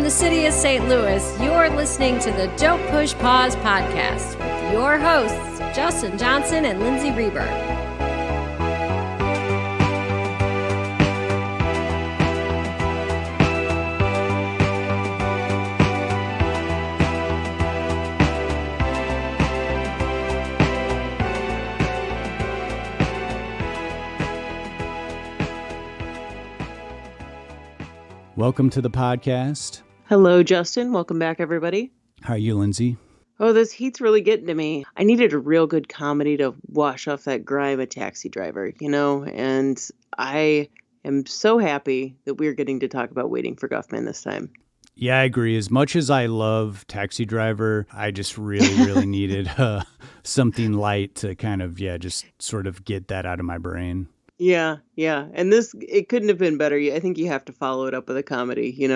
the city of St. Louis, you're listening to the Don't Push Pause podcast with your hosts, Justin Johnson and Lindsay Reber. Welcome to the podcast. Hello, Justin. Welcome back, everybody. How are you, Lindsay? Oh, this heat's really getting to me. I needed a real good comedy to wash off that grime of Taxi Driver, and I am so happy that we're getting to talk about Waiting for Guffman this time. Yeah, I agree. As much as I love Taxi Driver, I just really needed something light to kind of, just sort of get that out of my brain. Yeah. And it couldn't have been better. I think you have to follow it up with a comedy,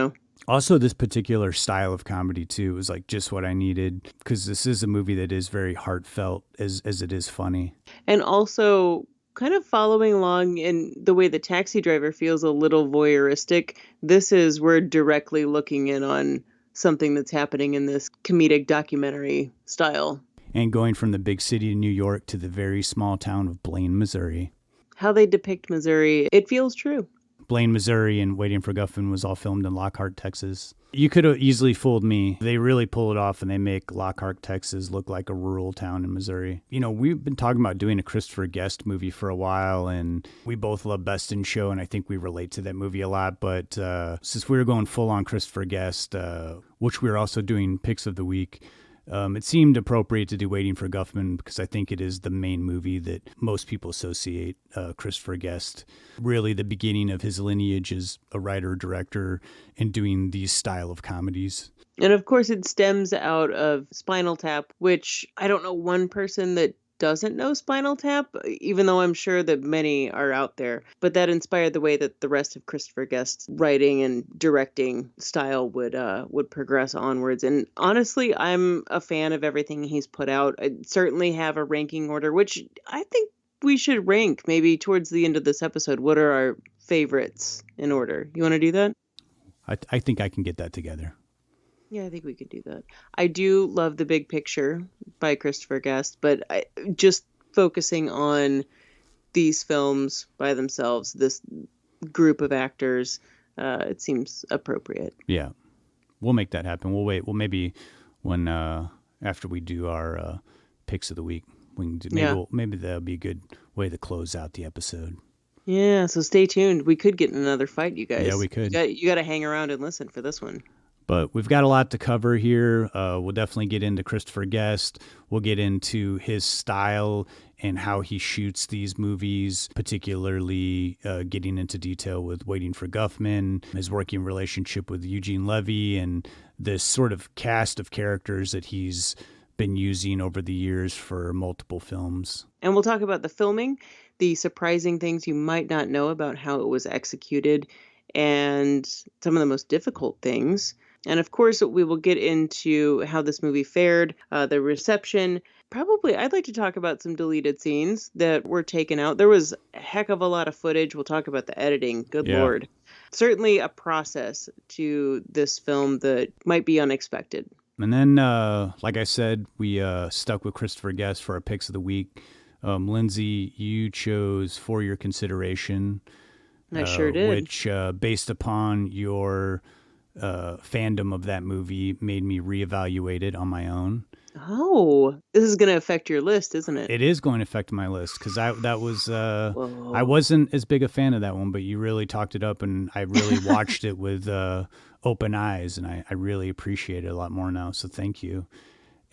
Also, this particular style of comedy, too, was like just what I needed, because this is a movie that is very heartfelt as it is funny. And also kind of following along in the way the Taxi Driver feels a little voyeuristic. We're directly looking in on something that's happening in this comedic documentary style. And going from the big city of New York to the very small town of Blaine, Missouri. How they depict Missouri, it feels true. Blaine, Missouri, and Waiting for Guffman was all filmed in Lockhart, Texas. You could have easily fooled me. They really pull it off, and they make Lockhart, Texas look like a rural town in Missouri. We've been talking about doing a Christopher Guest movie for a while, and we both love Best in Show, and I think we relate to that movie a lot. But since we were going full on Christopher Guest, which we were also doing Picks of the Week, it seemed appropriate to do Waiting for Guffman because I think it is the main movie that most people associate Christopher Guest. Really the beginning of his lineage as a writer-director and doing these style of comedies. And of course it stems out of Spinal Tap, which I don't know one person that doesn't know Spinal Tap, even though I'm sure that many are out there. But that inspired the way that the rest of Christopher Guest's writing and directing style would progress onwards. And honestly, I'm a fan of everything he's put out. I certainly have a ranking order, which I think we should rank maybe towards the end of this episode. What are our favorites in order? You want to do that? I think I can get that together. Yeah, I think we could do that. I do love The Big Picture by Christopher Guest, but just focusing on these films by themselves, this group of actors, it seems appropriate. Yeah, we'll make that happen. We'll wait. Well, maybe when after we do our Picks of the Week, we can do, maybe that'll be a good way to close out the episode. Yeah, so stay tuned. We could get in another fight, you guys. Yeah, we could. You got to hang around and listen for this one. But we've got a lot to cover here. We'll definitely get into Christopher Guest. We'll get into his style and how he shoots these movies, particularly getting into detail with Waiting for Guffman, his working relationship with Eugene Levy, and this sort of cast of characters that he's been using over the years for multiple films. And we'll talk about the filming, the surprising things you might not know about how it was executed, and some of the most difficult things. And of course, we will get into how this movie fared, the reception. Probably, I'd like to talk about some deleted scenes that were taken out. There was a heck of a lot of footage. We'll talk about the editing. Good Lord. Certainly a process to this film that might be unexpected. And then, like I said, we stuck with Christopher Guest for our Picks of the Week. Lindsay, you chose For Your Consideration. I sure did. Which, based upon your fandom of that movie, made me reevaluate it on my own. Oh, this is going to affect your list, isn't it? It is going to affect my list because I wasn't as big a fan of that one, but you really talked it up, and I really watched it with open eyes, and I really appreciate it a lot more now. So thank you.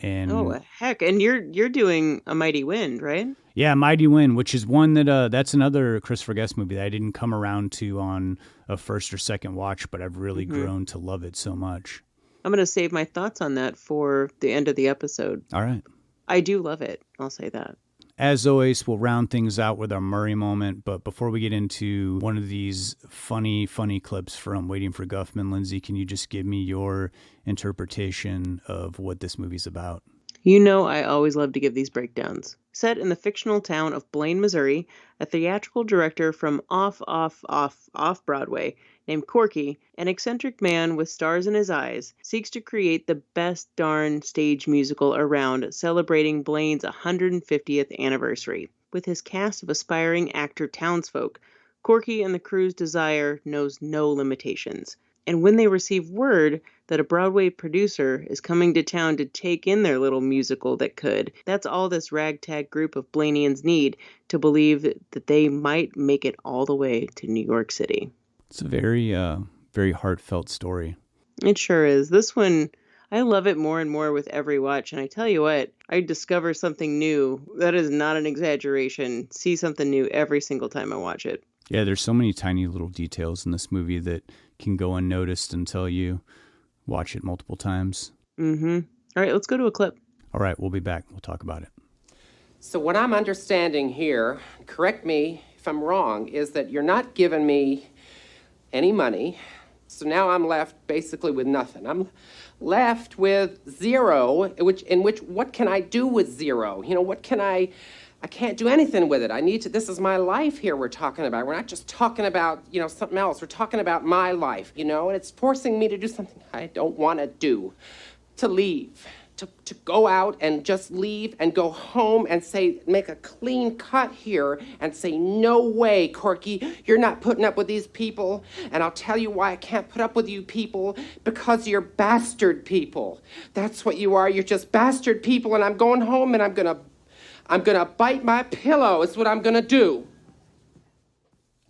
And heck! And you're doing A Mighty Wind, right? Yeah, Mighty Wind, which is one that that's another Christopher Guest movie that I didn't come around to on a first or second watch, but I've really grown to love it so much. I'm going to save my thoughts on that for the end of the episode. All right. I do love it. I'll say that. As always, we'll round things out with our Murray moment. But before we get into one of these funny clips from Waiting for Guffman, Lindsay, can you just give me your interpretation of what this movie's about? I always love to give these breakdowns. Set in the fictional town of Blaine, Missouri, a theatrical director from off Broadway named Corky, an eccentric man with stars in his eyes, seeks to create the best darn stage musical around, celebrating Blaine's 150th anniversary. With his cast of aspiring actor townsfolk, Corky and the crew's desire knows no limitations. And when they receive word that a Broadway producer is coming to town to take in their little musical that could, that's all this ragtag group of Blainians need to believe that they might make it all the way to New York City. It's a very, very heartfelt story. It sure is. This one, I love it more and more with every watch. And I tell you what, I discover something new. That is not an exaggeration. See something new every single time I watch it. Yeah, there's so many tiny little details in this movie that can go unnoticed until you watch it multiple times. Mm-hmm. All right, let's go to a clip. All right, we'll be back. We'll talk about it. So what I'm understanding here, correct me if I'm wrong, is that you're not giving me any money. So now I'm left basically with nothing. I'm left with zero, what can I do with zero? I can't do anything with it. This is my life here we're talking about. We're not just talking about, something else. We're talking about my life, and it's forcing me to do something I don't want to do, to leave, to go out and just leave and go home and make a clean cut here and say, no way, Corky, you're not putting up with these people. And I'll tell you why I can't put up with you people, because you're bastard people. That's what you are. You're just bastard people, and I'm going home and I'm gonna bite my pillow. It's what I'm gonna do.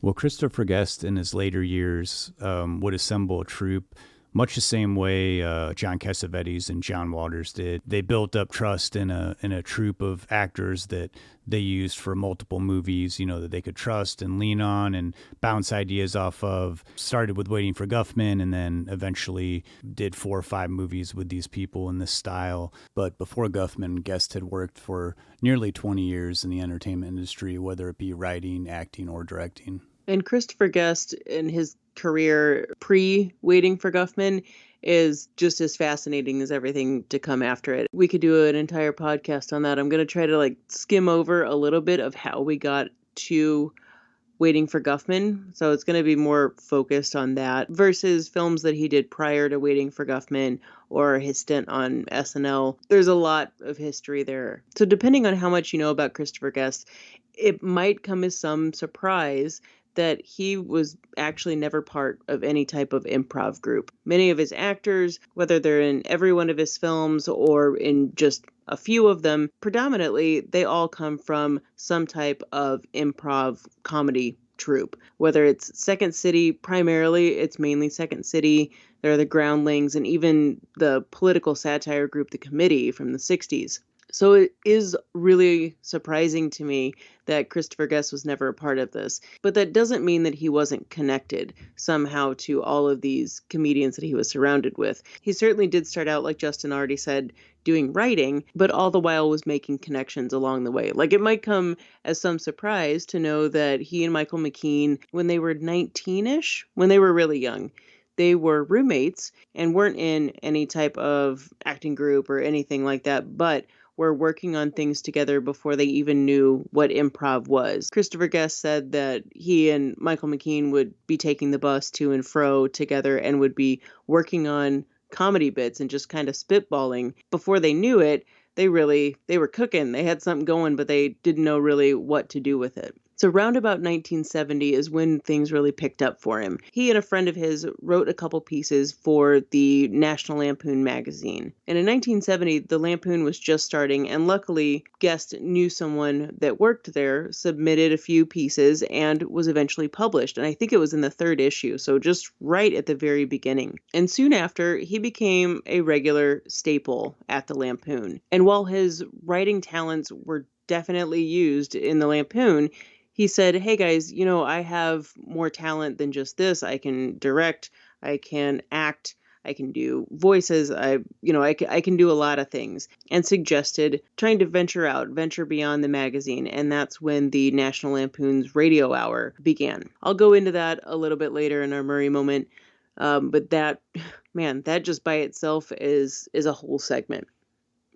Well, Christopher Guest in his later years would assemble a troupe much the same way John Cassavetes and John Waters did. They built up trust in a troupe of actors that they used for multiple movies, that they could trust and lean on and bounce ideas off of. Started with Waiting for Guffman and then eventually did 4 or 5 movies with these people in this style. But before Guffman, Guest had worked for nearly 20 years in the entertainment industry, whether it be writing, acting, or directing. And Christopher Guest in his career pre-Waiting for Guffman is just as fascinating as everything to come after it. We could do an entire podcast on that. I'm going to try to skim over a little bit of how we got to Waiting for Guffman. So it's going to be more focused on that versus films that he did prior to Waiting for Guffman or his stint on SNL. There's a lot of history there. So depending on how much you know about Christopher Guest, it might come as some surprise that he was actually never part of any type of improv group. Many of his actors, whether they're in every one of his films or in just a few of them, predominantly, they all come from some type of improv comedy troupe. Whether it's Second City, primarily, it's mainly Second City. There are the Groundlings and even the political satire group, The Committee from the 60s. So it is really surprising to me that Christopher Guest was never a part of this. But that doesn't mean that he wasn't connected somehow to all of these comedians that he was surrounded with. He certainly did start out, like Justin already said, doing writing, but all the while was making connections along the way. It might come as some surprise to know that he and Michael McKean, when they were 19-ish, when they were really young, they were roommates and weren't in any type of acting group or anything like that, but were working on things together before they even knew what improv was. Christopher Guest said that he and Michael McKean would be taking the bus to and fro together and would be working on comedy bits and just kind of spitballing. Before they knew it, they were cooking. They had something going, but they didn't know really what to do with it. So round about 1970 is when things really picked up for him. He and a friend of his wrote a couple pieces for the National Lampoon magazine. And in 1970, the Lampoon was just starting, and luckily, Guest knew someone that worked there, submitted a few pieces, and was eventually published. And I think it was in the 3rd issue, so just right at the very beginning. And soon after, he became a regular staple at the Lampoon. And while his writing talents were definitely used in the Lampoon, he said, hey guys, I have more talent than just this. I can direct, I can act, I can do voices, I can do a lot of things, and suggested trying to venture beyond the magazine. And that's when the National Lampoon's Radio Hour began. I'll go into that a little bit later in our Murray moment. But that just by itself is a whole segment.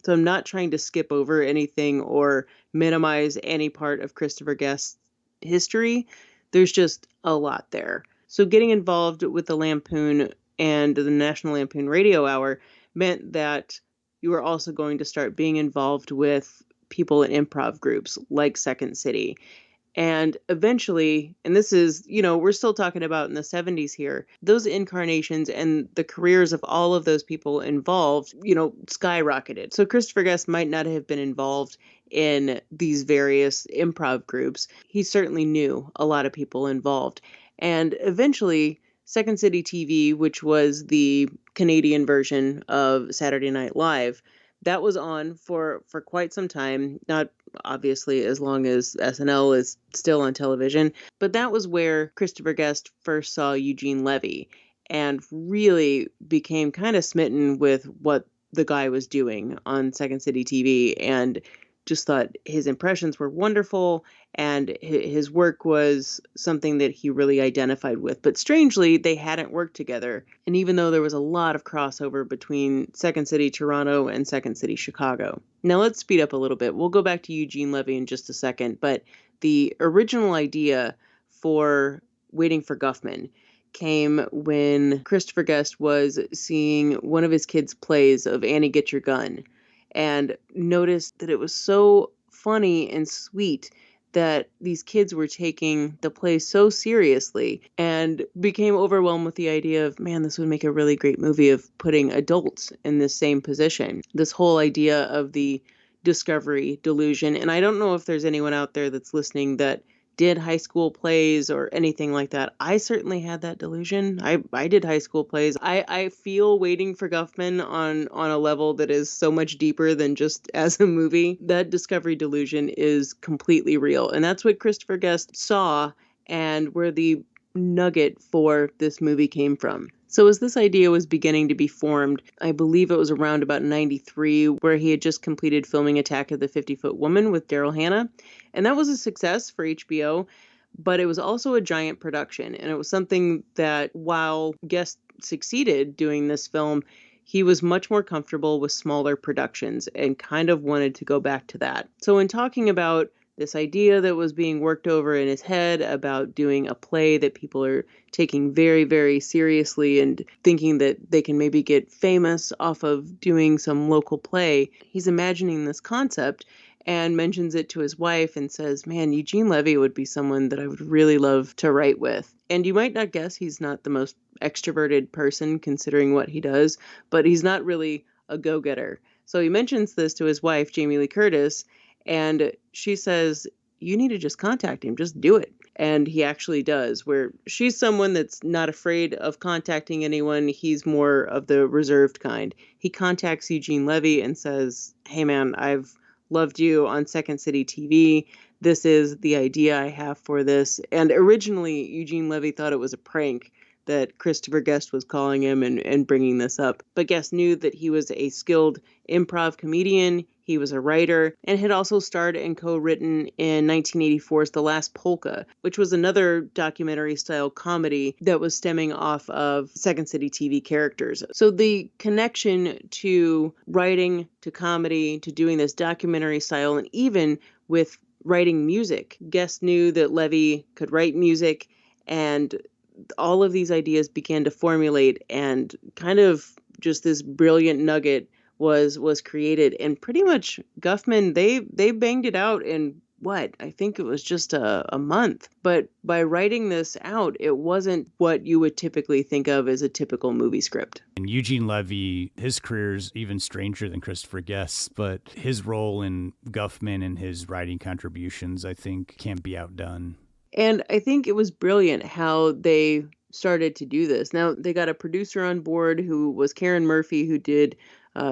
So I'm not trying to skip over anything or minimize any part of Christopher Guest's history. There's just a lot there. So getting involved with the Lampoon and the National Lampoon Radio Hour meant that you were also going to start being involved with people in improv groups like Second City. And eventually, and this is, we're still talking about in the 70s here, those incarnations and the careers of all of those people involved, skyrocketed. So Christopher Guest might not have been involved in these various improv groups. He certainly knew a lot of people involved. And eventually, Second City TV, which was the Canadian version of Saturday Night Live, that was on for quite some time, not obviously as long as SNL is still on television, but that was where Christopher Guest first saw Eugene Levy and really became kind of smitten with what the guy was doing on Second City TV, and just thought his impressions were wonderful and his work was something that he really identified with. But strangely, they hadn't worked together. And even though there was a lot of crossover between Second City Toronto and Second City Chicago. Now let's speed up a little bit. We'll go back to Eugene Levy in just a second. But the original idea for Waiting for Guffman came when Christopher Guest was seeing one of his kids' plays of Annie Get Your Gun, and noticed that it was so funny and sweet that these kids were taking the play so seriously, and became overwhelmed with the idea of, man, this would make a really great movie of putting adults in this same position. This whole idea of the discovery delusion. And I don't know if there's anyone out there that's listening that did high school plays or anything like that. I certainly had that delusion. I did high school plays. I feel Waiting for Guffman on a level that is so much deeper than just as a movie. That discovery delusion is completely real. And that's what Christopher Guest saw and where the nugget for this movie came from. So as this idea was beginning to be formed, I believe it was around about 93, where he had just completed filming Attack of the 50-Foot Woman with Daryl Hannah. And that was a success for HBO, but it was also a giant production. And it was something that while Guest succeeded doing this film, he was much more comfortable with smaller productions and kind of wanted to go back to that. So in talking about this idea that was being worked over in his head about doing a play that people are taking very, very seriously and thinking that they can maybe get famous off of doing some local play, he's imagining this concept and mentions it to his wife and says, man, Eugene Levy would be someone that I would really love to write with. And you might not guess he's not the most extroverted person considering what he does, but he's not really a go-getter. So he mentions this to his wife, Jamie Lee Curtis, and she says, you need to just contact him, just do it. And he actually does, where she's someone that's not afraid of contacting anyone. He's more of the reserved kind. He contacts Eugene Levy and says, hey man, I've loved you on Second City TV. This is the idea I have for this. And originally, Eugene Levy thought it was a prank that Christopher Guest was calling him and bringing this up. But Guest knew that he was a skilled improv comedian. He was a writer and had also starred and co-written in 1984's The Last Polka, which was another documentary-style comedy that was stemming off of Second City TV characters. So the connection to writing, to comedy, to doing this documentary style, and even with writing music. Guest knew that Levy could write music, and all of these ideas began to formulate, and kind of just this brilliant nugget was created. And pretty much Guffman, they banged it out in I think it was just a month. But by writing this out, it wasn't what you would typically think of as a typical movie script. And Eugene Levy, his career's even stranger than Christopher Guest's, but his role in Guffman and his writing contributions, I think, can't be outdone. And I think it was brilliant how they started to do this. Now, they got a producer on board who was Karen Murphy, who did,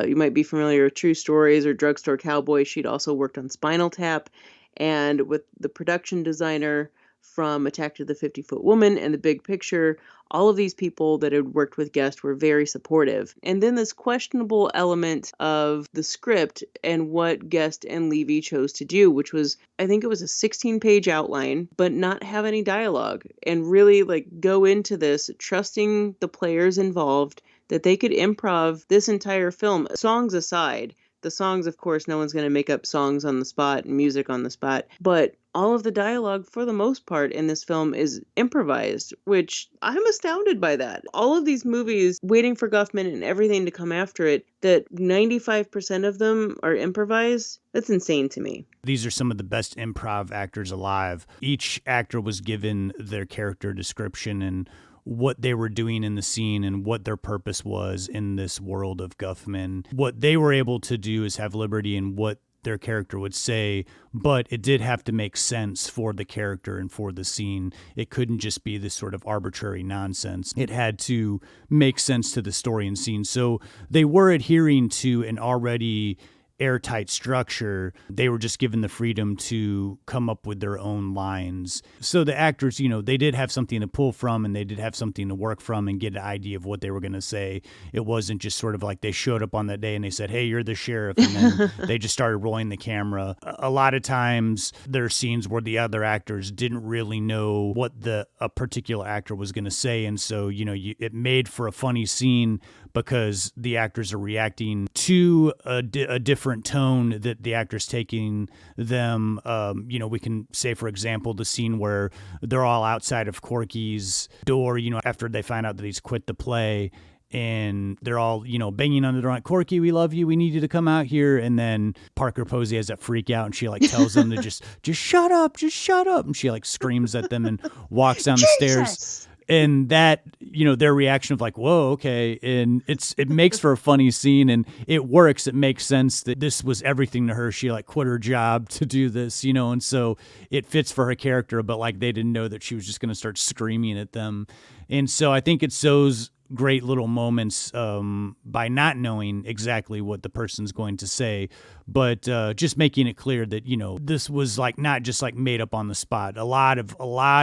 you might be familiar with True Stories or Drugstore Cowboy. She'd also worked on Spinal Tap. And with the production designer from Attack of the 50-Foot Woman and The Big Picture, all of these people that had worked with Guest were very supportive. And then this questionable element of the script and what Guest and Levy chose to do, which was, I think it was a 16-page outline, but not have any dialogue, and really go into this trusting the players involved that they could improv this entire film, songs aside. The songs, of course, no one's going to make up songs on the spot and music on the spot. But all of the dialogue, for the most part, in this film is improvised, which I'm astounded by that. All of these movies, Waiting for Guffman and everything to come after it, that 95% of them are improvised, that's insane to me. These are some of the best improv actors alive. Each actor was given their character description and what they were doing in the scene and what their purpose was in this world of Guffman. What they were able to do is have liberty in what their character would say, but it did have to make sense for the character and for the scene. It couldn't just be this sort of arbitrary nonsense. It had to make sense to the story and scene. So they were adhering to an already airtight structure. They were just given the freedom to come up with their own lines. So the actors, they did have something to pull from and they did have something to work from and get an idea of what they were going to say. It wasn't just sort of like they showed up on that day and they said, hey, you're the sheriff. And then they just started rolling the camera. A lot of times there are scenes where the other actors didn't really know what a particular actor was going to say. And so, it made for a funny scene because the actors are reacting to a different tone that the actor's taking them. We can say, for example, the scene where they're all outside of Corky's door, after they find out that he's quit the play. And they're all, banging on the door like, Corky, we love you. We need you to come out here. And then Parker Posey has that freak out and she tells them to just shut up, just shut up. And she screams at them and walks down the stairs. And that, their reaction of whoa, okay. And it makes for a funny scene and it works. It makes sense that this was everything to her. She quit her job to do this, and so it fits for her character, but they didn't know that she was just going to start screaming at them. And so I think it's those great little moments by not knowing exactly what the person's going to say, but just making it clear that, this was not just made up on the spot. A lot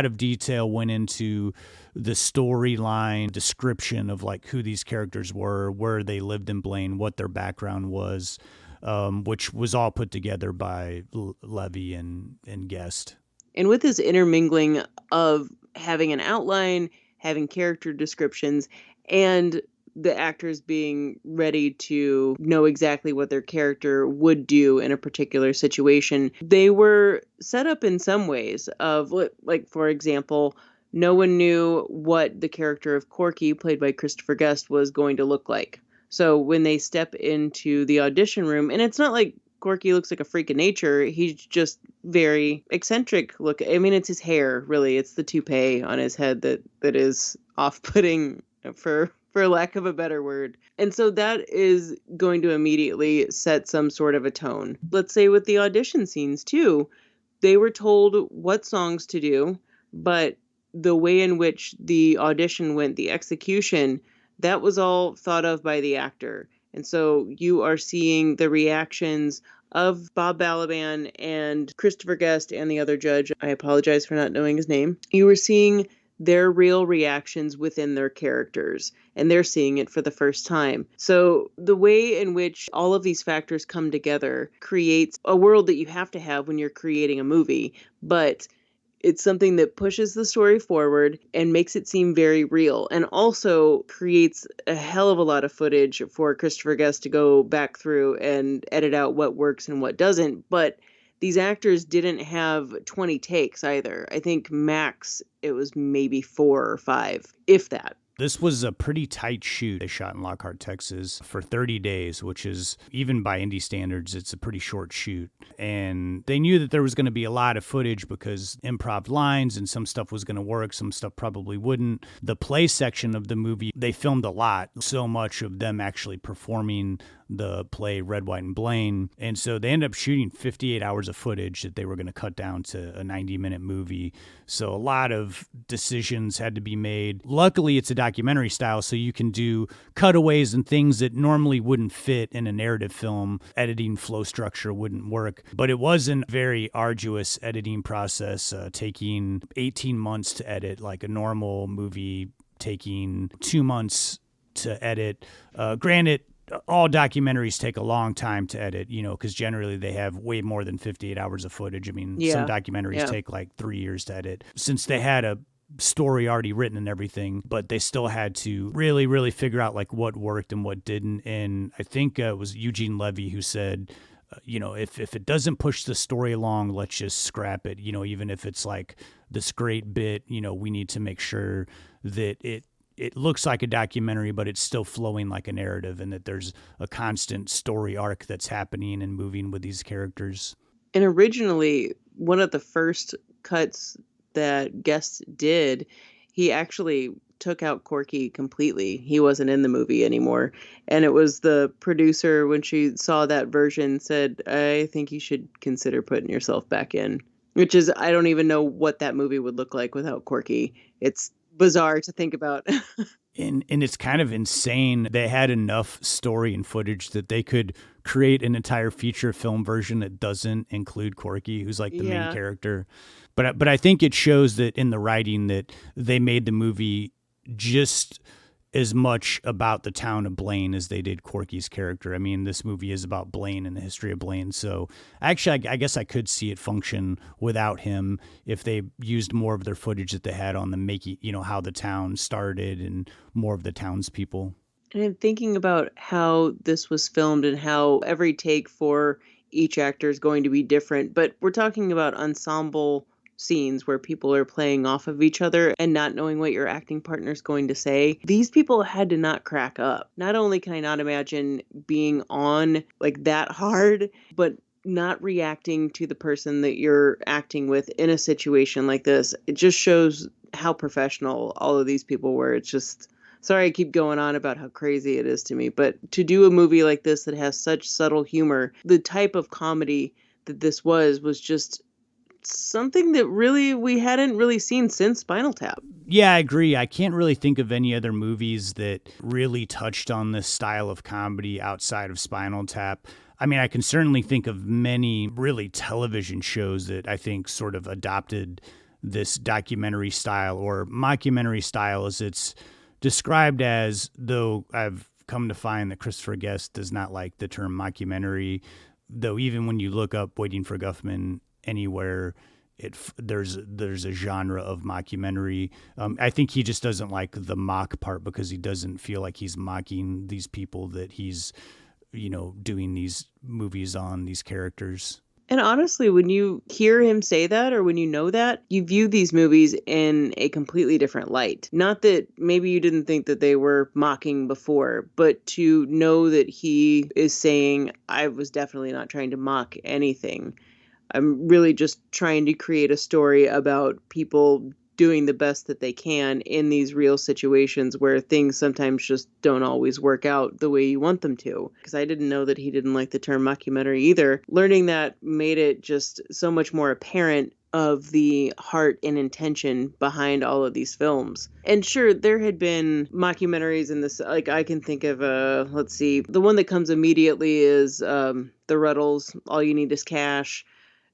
of detail went into the storyline description of who these characters were, where they lived in Blaine, what their background was, which was all put together by Levy and Guest. And with this intermingling of having an outline, having character descriptions, and the actors being ready to know exactly what their character would do in a particular situation, they were set up in some ways of, for example, no one knew what the character of Corky, played by Christopher Guest, was going to look like. So when they step into the audition room, and it's not like Corky looks like a freak of nature, he's just very eccentric look. I mean, it's his hair, really. It's the toupee on his head that is off-putting, for lack of a better word. And so that is going to immediately set some sort of a tone. Let's say with the audition scenes, too, they were told what songs to do, but the way in which the audition went, the execution, that was all thought of by the actor. And so you are seeing the reactions of Bob Balaban and Christopher Guest and the other judge. I apologize for not knowing his name. You were seeing their real reactions within their characters, and they're seeing it for the first time. So the way in which all of these factors come together creates a world that you have to have when you're creating a movie, but it's something that pushes the story forward and makes it seem very real, and also creates a hell of a lot of footage for Christopher Guest to go back through and edit out what works and what doesn't. But these actors didn't have 20 takes either. I think max it was maybe 4 or 5, if that. This was a pretty tight shoot. They shot in Lockhart, Texas for 30 days, which is, even by indie standards, it's a pretty short shoot. And they knew that there was going to be a lot of footage because improv lines and some stuff was going to work, some stuff probably wouldn't. The play section of the movie, they filmed a lot, so much of them actually performing the play Red, White, and Blaine. And so they ended up shooting 58 hours of footage that they were going to cut down to a 90-minute movie. So a lot of decisions had to be made. Luckily, it's a documentary style, so you can do cutaways and things that normally wouldn't fit in a narrative film. Editing flow structure wouldn't work. But it wasn't a very arduous editing process, taking 18 months to edit, like a normal movie taking 2 months to edit. Granted, all documentaries take a long time to edit, because generally they have way more than 58 hours of footage. I mean, some documentaries take like 3 years to edit, since they had a story already written and everything, but they still had to really, really figure out like what worked and what didn't. And I think it was Eugene Levy who said, if it doesn't push the story along, let's just scrap it. Even if it's like this great bit, we need to make sure that it looks like a documentary, but it's still flowing like a narrative, and that there's a constant story arc that's happening and moving with these characters. And originally, one of the first cuts that Guest did, he actually took out Corky completely. He wasn't in the movie anymore. And it was the producer, when she saw that version, said, I think you should consider putting yourself back in. Which is, I don't even know what that movie would look like without Corky. It's bizarre to think about. And it's kind of insane. They had enough story and footage that they could create an entire feature film version that doesn't include Corky, who's like the main character. But I think it shows that in the writing that they made the movie just as much about the town of Blaine as they did Corky's character. I mean, this movie is about Blaine and the history of Blaine. So actually, I guess I could see it function without him if they used more of their footage that they had on the making, how the town started and more of the townspeople. And I'm thinking about how this was filmed and how every take for each actor is going to be different. But we're talking about ensemble scenes where people are playing off of each other and not knowing what your acting partner is going to say. These people had to not crack up. Not only can I not imagine being on like that hard, but not reacting to the person that you're acting with in a situation like this. It just shows how professional all of these people were. It's just, sorry I keep going on about how crazy it is to me, but to do a movie like this that has such subtle humor, the type of comedy that this was just something that really we hadn't really seen since Spinal Tap. Yeah, I agree. I can't really think of any other movies that really touched on this style of comedy outside of Spinal Tap. I mean, I can certainly think of many really television shows that I think sort of adopted this documentary style or mockumentary style as it's described as, though I've come to find that Christopher Guest does not like the term mockumentary, though even when you look up Waiting for Guffman anywhere, there's a genre of mockumentary. I think he just doesn't like the mock part because he doesn't feel like he's mocking these people that he's, doing these movies on, these characters. And honestly, when you hear him say that, or when you know that, you view these movies in a completely different light. Not that maybe you didn't think that they were mocking before, but to know that he is saying, I was definitely not trying to mock anything. I'm really just trying to create a story about people doing the best that they can in these real situations where things sometimes just don't always work out the way you want them to. Because I didn't know that he didn't like the term mockumentary either. Learning that made it just so much more apparent of the heart and intention behind all of these films. And sure, there had been mockumentaries in this, like I can think of, let's see, the one that comes immediately is The Ruddles, All You Need Is Cash.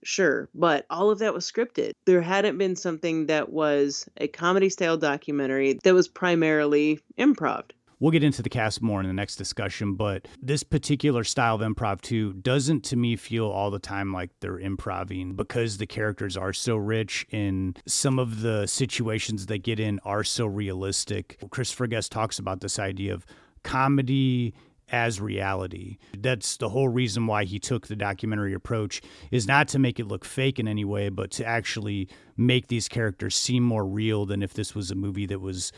Sure, but all of that was scripted. There hadn't been something that was a comedy-style documentary that was primarily improv. We'll get into the cast more in the next discussion, but this particular style of improv too doesn't to me feel all the time like they're improving because the characters are so rich and some of the situations they get in are so realistic. Christopher Guest talks about this idea of comedy as reality. That's the whole reason why he took the documentary approach, is not to make it look fake in any way, but to actually make these characters seem more real than if this was a movie that was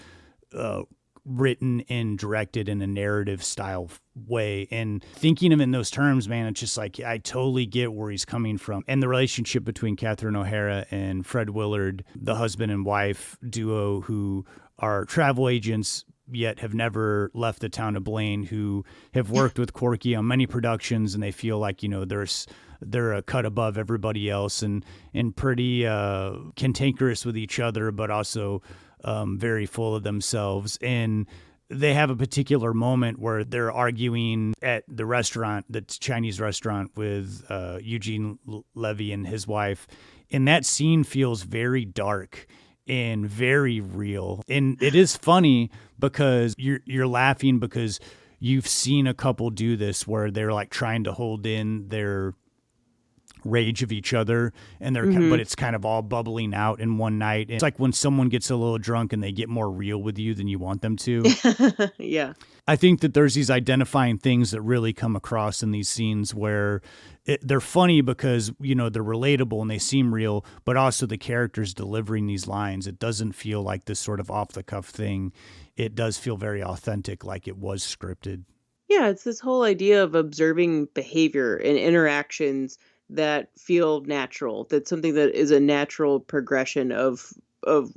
written and directed in a narrative style way. And thinking of it in those terms, man, it's just like, I totally get where he's coming from. And the relationship between Catherine O'Hara and Fred Willard, the husband and wife duo who are travel agents, yet have never left the town of Blaine, who have worked with Corky on many productions, and they feel like, they're a cut above everybody else and pretty cantankerous with each other, but also very full of themselves. And they have a particular moment where they're arguing at the restaurant, the Chinese restaurant, with Eugene Levy and his wife. And that scene feels very dark and very real. And it is funny because you're laughing because you've seen a couple do this where they're like trying to hold in their rage of each other, and but it's kind of all bubbling out in one night. It's like when someone gets a little drunk and they get more real with you than you want them to. Yeah. I think that there's these identifying things that really come across in these scenes where they're funny because, they're relatable and they seem real, but also the characters delivering these lines. It doesn't feel like this sort of off the cuff thing. It does feel very authentic, like it was scripted. Yeah, it's this whole idea of observing behavior and interactions that feel natural. That's something that is a natural progression of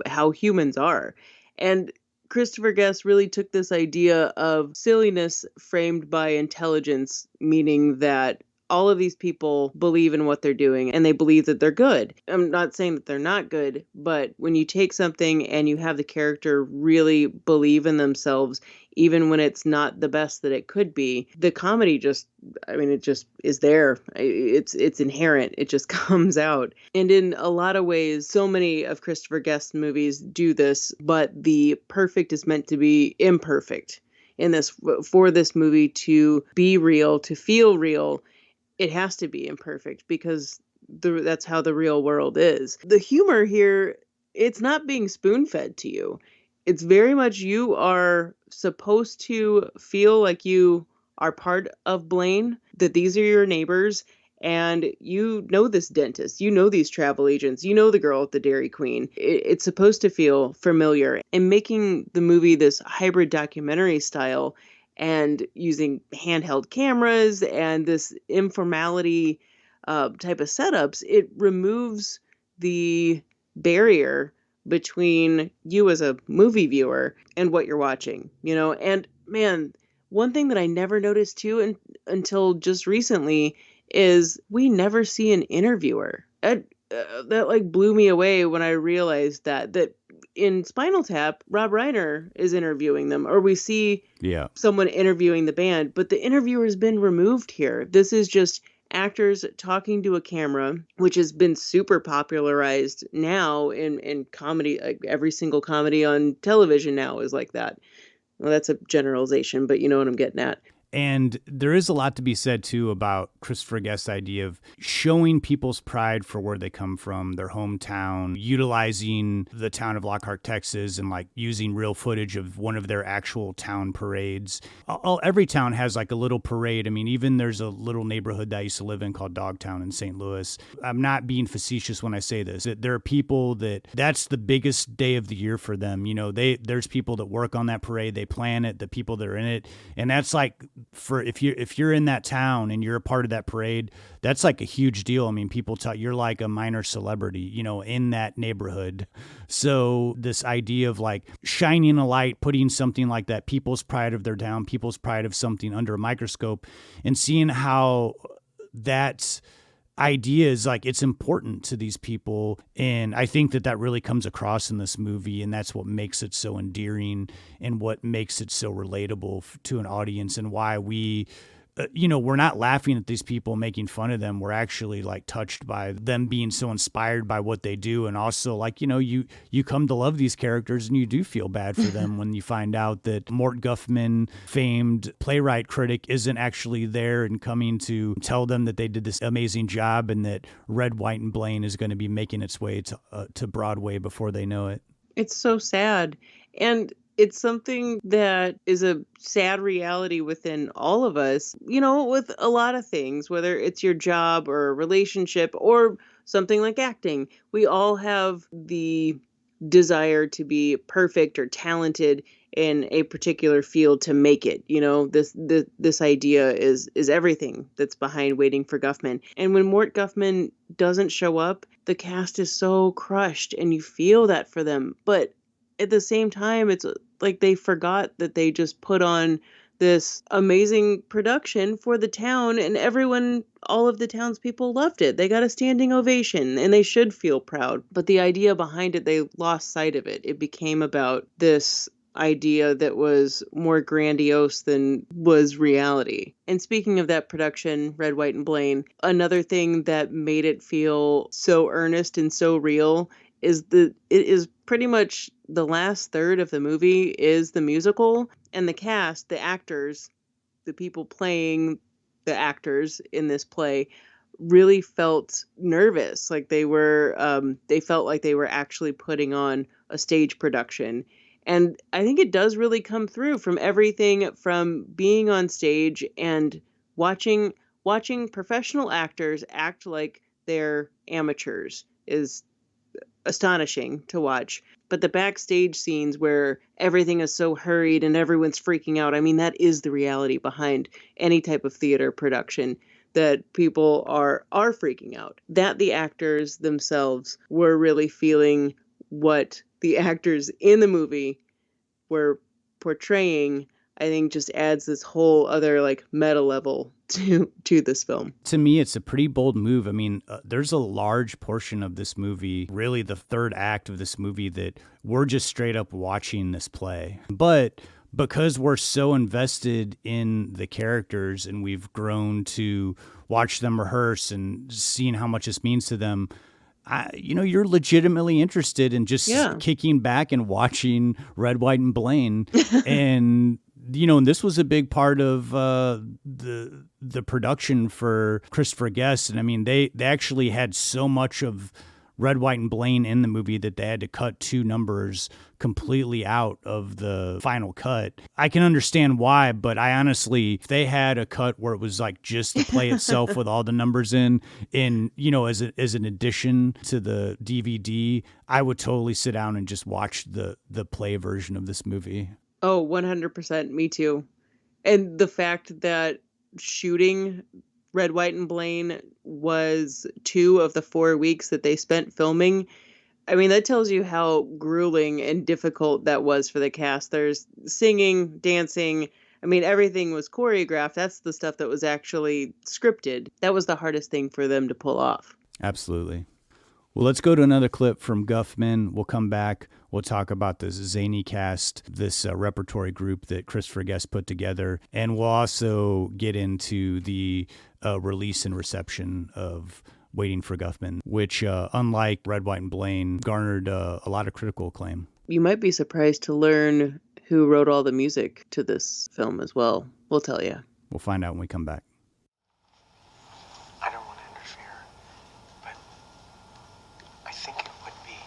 how humans are. And Christopher Guest really took this idea of silliness framed by intelligence, meaning that all of these people believe in what they're doing and they believe that they're good. I'm not saying that they're not good, but when you take something and you have the character really believe in themselves, even when it's not the best that it could be, the comedy it just is there. It's inherent. It just comes out. And in a lot of ways, so many of Christopher Guest's movies do this, but the perfect is meant to be imperfect. For this movie to be real, to feel real, it has to be imperfect because that's how the real world is. The humor here, it's not being spoon-fed to you. It's very much you are supposed to feel like you are part of Blaine, that these are your neighbors, and you know this dentist, you know these travel agents, you know the girl at the Dairy Queen. It's supposed to feel familiar. And making the movie this hybrid documentary style and using handheld cameras and this informality type of setups, it removes the barrier between you as a movie viewer and what you're watching, And man, one thing that I never noticed too until just recently is we never see an interviewer. That blew me away when I realized that in Spinal Tap, Rob Reiner is interviewing them, or we see someone interviewing the band, but the interviewer has been removed here. This is just actors talking to a camera, which has been super popularized now in comedy. Like every single comedy on television now is like that. Well, that's a generalization, but you know what I'm getting at. And there is a lot to be said, too, about Christopher Guest's idea of showing people's pride for where they come from, their hometown, utilizing the town of Lockhart, Texas, and using real footage of one of their actual town parades. Every town has a little parade. I mean, even there's a little neighborhood that I used to live in called Dogtown in St. Louis. I'm not being facetious when I say this. There are people that's the biggest day of the year for them. There's people that work on that parade. They plan it, the people that are in it. And that's if you're in that town and you're a part of that parade, that's a huge deal. I mean, people tell you're like a minor celebrity, in that neighborhood. So this idea of shining a light, putting something like that, people's pride of their town, people's pride of something under a microscope, and seeing how that idea is it's important to these people. And I think that really comes across in this movie, and that's what makes it so endearing and what makes it so relatable to an audience, and why we we're not laughing at these people, making fun of them. We're actually touched by them being so inspired by what they do. And also you come to love these characters, and you do feel bad for them when you find out that Mort Guffman, famed playwright critic, isn't actually there and coming to tell them that they did this amazing job, and that Red, White, and Blaine is going to be making its way to Broadway before they know it. It's so sad. And it's something that is a sad reality within all of us, with a lot of things, whether it's your job or a relationship or something like acting. We all have the desire to be perfect or talented in a particular field to make it. This idea is everything that's behind Waiting for Guffman. And when Mort Guffman doesn't show up, the cast is so crushed, and you feel that for them. But at the same time, it's they forgot that they just put on this amazing production for the town, and all of the townspeople loved it. They got a standing ovation, and they should feel proud. But the idea behind it, they lost sight of it. It became about this idea that was more grandiose than was reality. And speaking of that production, Red, White, and Blaine, another thing that made it feel so earnest and so real is it is pretty much the last third of the movie is the musical, and the cast, the actors, the people playing the actors in this play really felt nervous, like they felt like they were actually putting on a stage production. And I think it does really come through from everything from being on stage and watching professional actors act like they're amateurs is astonishing to watch. But the backstage scenes where everything is so hurried and everyone's freaking out, I mean, that is the reality behind any type of theater production, that people are freaking out. That the actors themselves were really feeling what the actors in the movie were portraying, I think just adds this whole other like meta level to this film. To me, it's a pretty bold move. I mean, there's a large portion of this movie, really the third act of this movie, that we're just straight up watching this play. But because we're so invested in the characters and we've grown to watch them rehearse and seeing how much this means to them, you're legitimately interested in just kicking back and watching Red, White, and Blaine. And and this was a big part of the production for Christopher Guest. And I mean, they actually had so much of Red, White, and Blaine in the movie that they had to cut 2 numbers completely out of the final cut. I can understand why, but I honestly, if they had a cut where it was like just the play itself with all the numbers in, as an addition to the DVD, I would totally sit down and just watch the play version of this movie. Oh, 100%. Me too. And the fact that shooting Red, White, and Blaine was 2 of the 4 weeks that they spent filming, I mean, that tells you how grueling and difficult that was for the cast. There's singing, dancing. I mean, everything was choreographed. That's the stuff that was actually scripted. That was the hardest thing for them to pull off. Absolutely. Well, let's go to another clip from Guffman. We'll come back. We'll talk about this zany cast, this repertory group that Christopher Guest put together. And we'll also get into the release and reception of Waiting for Guffman, which, unlike Red, White, and Blaine, garnered a lot of critical acclaim. You might be surprised to learn who wrote all the music to this film as well. We'll tell you. We'll find out when we come back. I don't want to interfere, but I think it would be...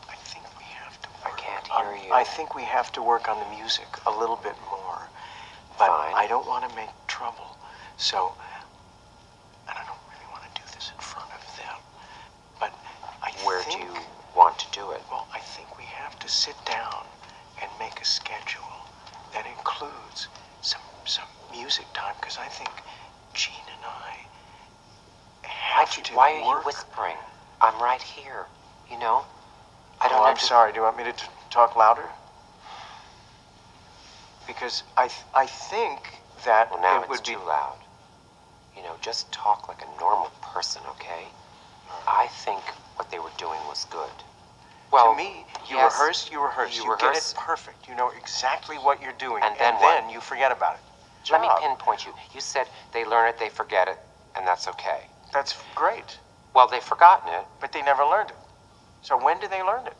I think we have to work... I can't hear you. I think we have to work on the music a little bit more. But Fine. I don't want to make trouble, so... And I don't really want to do this in front of them. But Where do you want to do it? Well, I think we have to sit down and make a schedule that includes some music time, because I think Gene and I have to Why are you work. whispering? I'm right here. I don't I'm sorry. Do you want me to talk louder? Because I think that Well, now it would it's be too loud. Just talk like a normal person, okay? I think what they were doing was good. Well, to me, you yes, rehearse, you get rehearse. it perfect. You know exactly what you're doing, And then what? you forget about it. Let me Job. pinpoint you. You said they learn it, they forget it, and that's okay. That's great, Well, they've forgotten it. but they never learned it. So when do they learn it?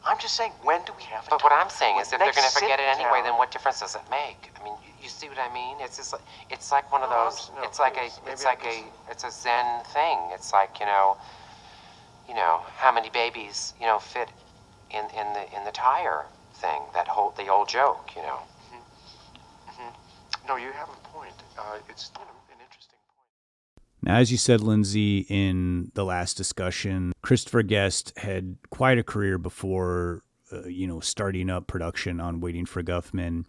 I'm just saying, when do we have to But talk? what I'm saying is, if they're going to forget it anyway, down. then what difference does it make? I mean, you see what I mean? It's just like, it's like one of No, those. no, It's like please. Maybe it's a Zen thing. It's like how many babies fit in the tire thing. The old joke. No, you have a point. It's an interesting point. Now, as you said, Lindsay, in the last discussion, Christopher Guest had quite a career before, starting up production on Waiting for Guffman.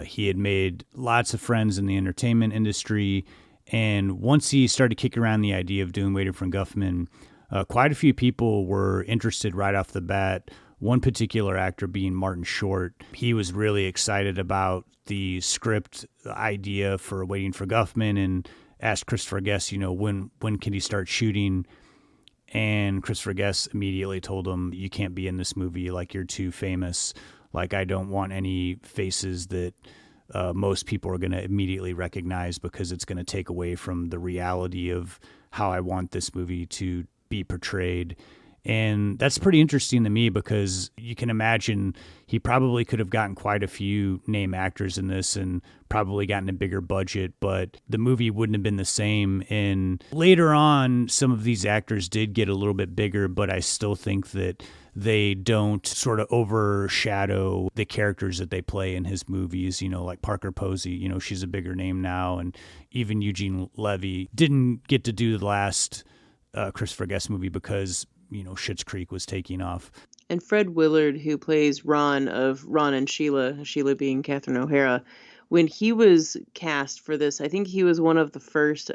He had made lots of friends in the entertainment industry, and once he started kicking around the idea of doing Waiting for Guffman, quite a few people were interested right off the bat. One particular actor being Martin Short. He was really excited about the script idea for Waiting for Guffman and asked Christopher Guest, when can he start shooting? And Christopher Guest immediately told him, you can't be in this movie. Like, you're too famous. Like, I don't want any faces that most people are going to immediately recognize, because it's going to take away from the reality of how I want this movie to be portrayed. And that's pretty interesting to me because you can imagine he probably could have gotten quite a few name actors in this and probably gotten a bigger budget, but the movie wouldn't have been the same. And later on, some of these actors did get a little bit bigger, but I still think that they don't sort of overshadow the characters that they play in his movies, like Parker Posey, she's a bigger name now. And even Eugene Levy didn't get to do the last Christopher Guest movie because, Schitt's Creek was taking off. And Fred Willard, who plays Ron of Ron and Sheila, Sheila being Catherine O'Hara, when he was cast for this, I think he was one of the first.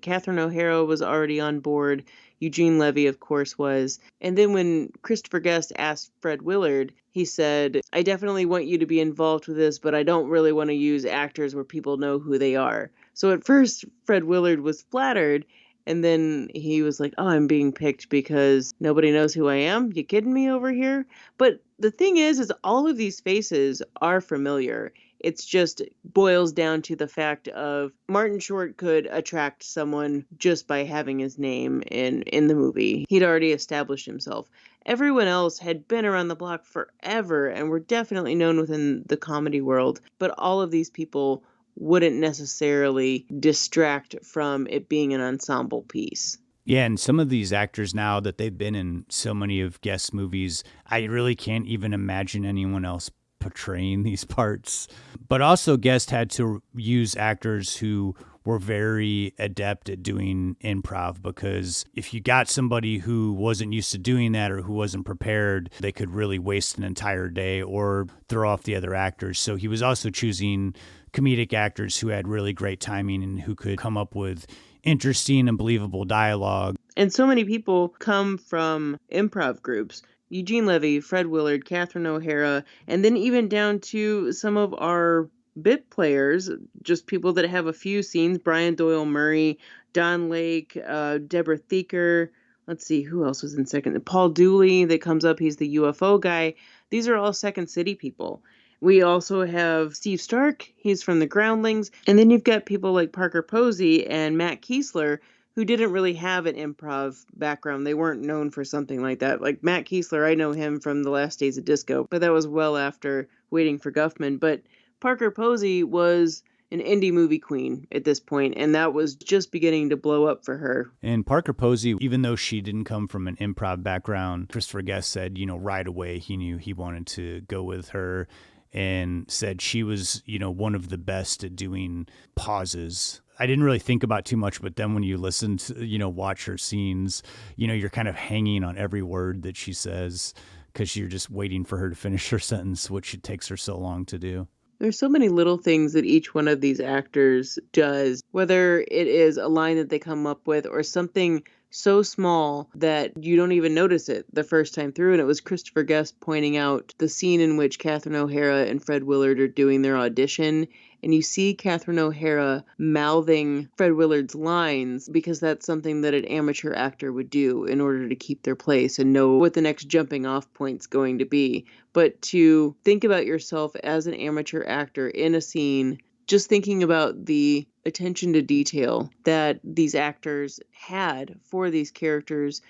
Catherine O'Hara was already on board. Eugene Levy, of course, was. And then when Christopher Guest asked Fred Willard, he said, I definitely want you to be involved with this, but I don't really want to use actors where people know who they are. So at first, Fred Willard was flattered. And then he was like, oh, I'm being picked because nobody knows who I am? You kidding me over here? But the thing is all of these faces are familiar. It's just boils down to the fact of Martin Short could attract someone just by having his name in the movie. He'd already established himself. Everyone else had been around the block forever and were definitely known within the comedy world. But all of these people wouldn't necessarily distract from it being an ensemble piece. Yeah, and some of these actors now that they've been in so many of Guest's movies, I really can't even imagine anyone else portraying these parts. But also Guest had to use actors who were very adept at doing improv, because if you got somebody who wasn't used to doing that or who wasn't prepared, they could really waste an entire day or throw off the other actors. So he was also choosing comedic actors who had really great timing and who could come up with interesting and believable dialogue. And so many people come from improv groups. Eugene Levy, Fred Willard, Catherine O'Hara, and then even down to some of our bit players, just people that have a few scenes, Brian Doyle Murray, Don Lake, Deborah Thieker. Let's see, who else was in second? Paul Dooley that comes up. He's the UFO guy. These are all Second City people. We also have Steve Stark. He's from the Groundlings. And then you've got people like Parker Posey and Matt Kiesler, who didn't really have an improv background. They weren't known for something like that. Like Matt Kiesler, I know him from The Last Days of Disco, but that was well after Waiting for Guffman. But Parker Posey was an indie movie queen at this point, and that was just beginning to blow up for her. And Parker Posey, even though she didn't come from an improv background, Christopher Guest said, right away he knew he wanted to go with her, and said she was, one of the best at doing pauses. I didn't really think about too much, but then when you listen to, watch her scenes, you're kind of hanging on every word that she says because you're just waiting for her to finish her sentence, which it takes her so long to do. There's so many little things that each one of these actors does, whether it is a line that they come up with or something so small that you don't even notice it the first time through. And it was Christopher Guest pointing out the scene in which Catherine O'Hara and Fred Willard are doing their audition. And you see Catherine O'Hara mouthing Fred Willard's lines because that's something that an amateur actor would do in order to keep their place and know what the next jumping off point's going to be. But to think about yourself as an amateur actor in a scene, just thinking about the attention to detail that these actors had for these characters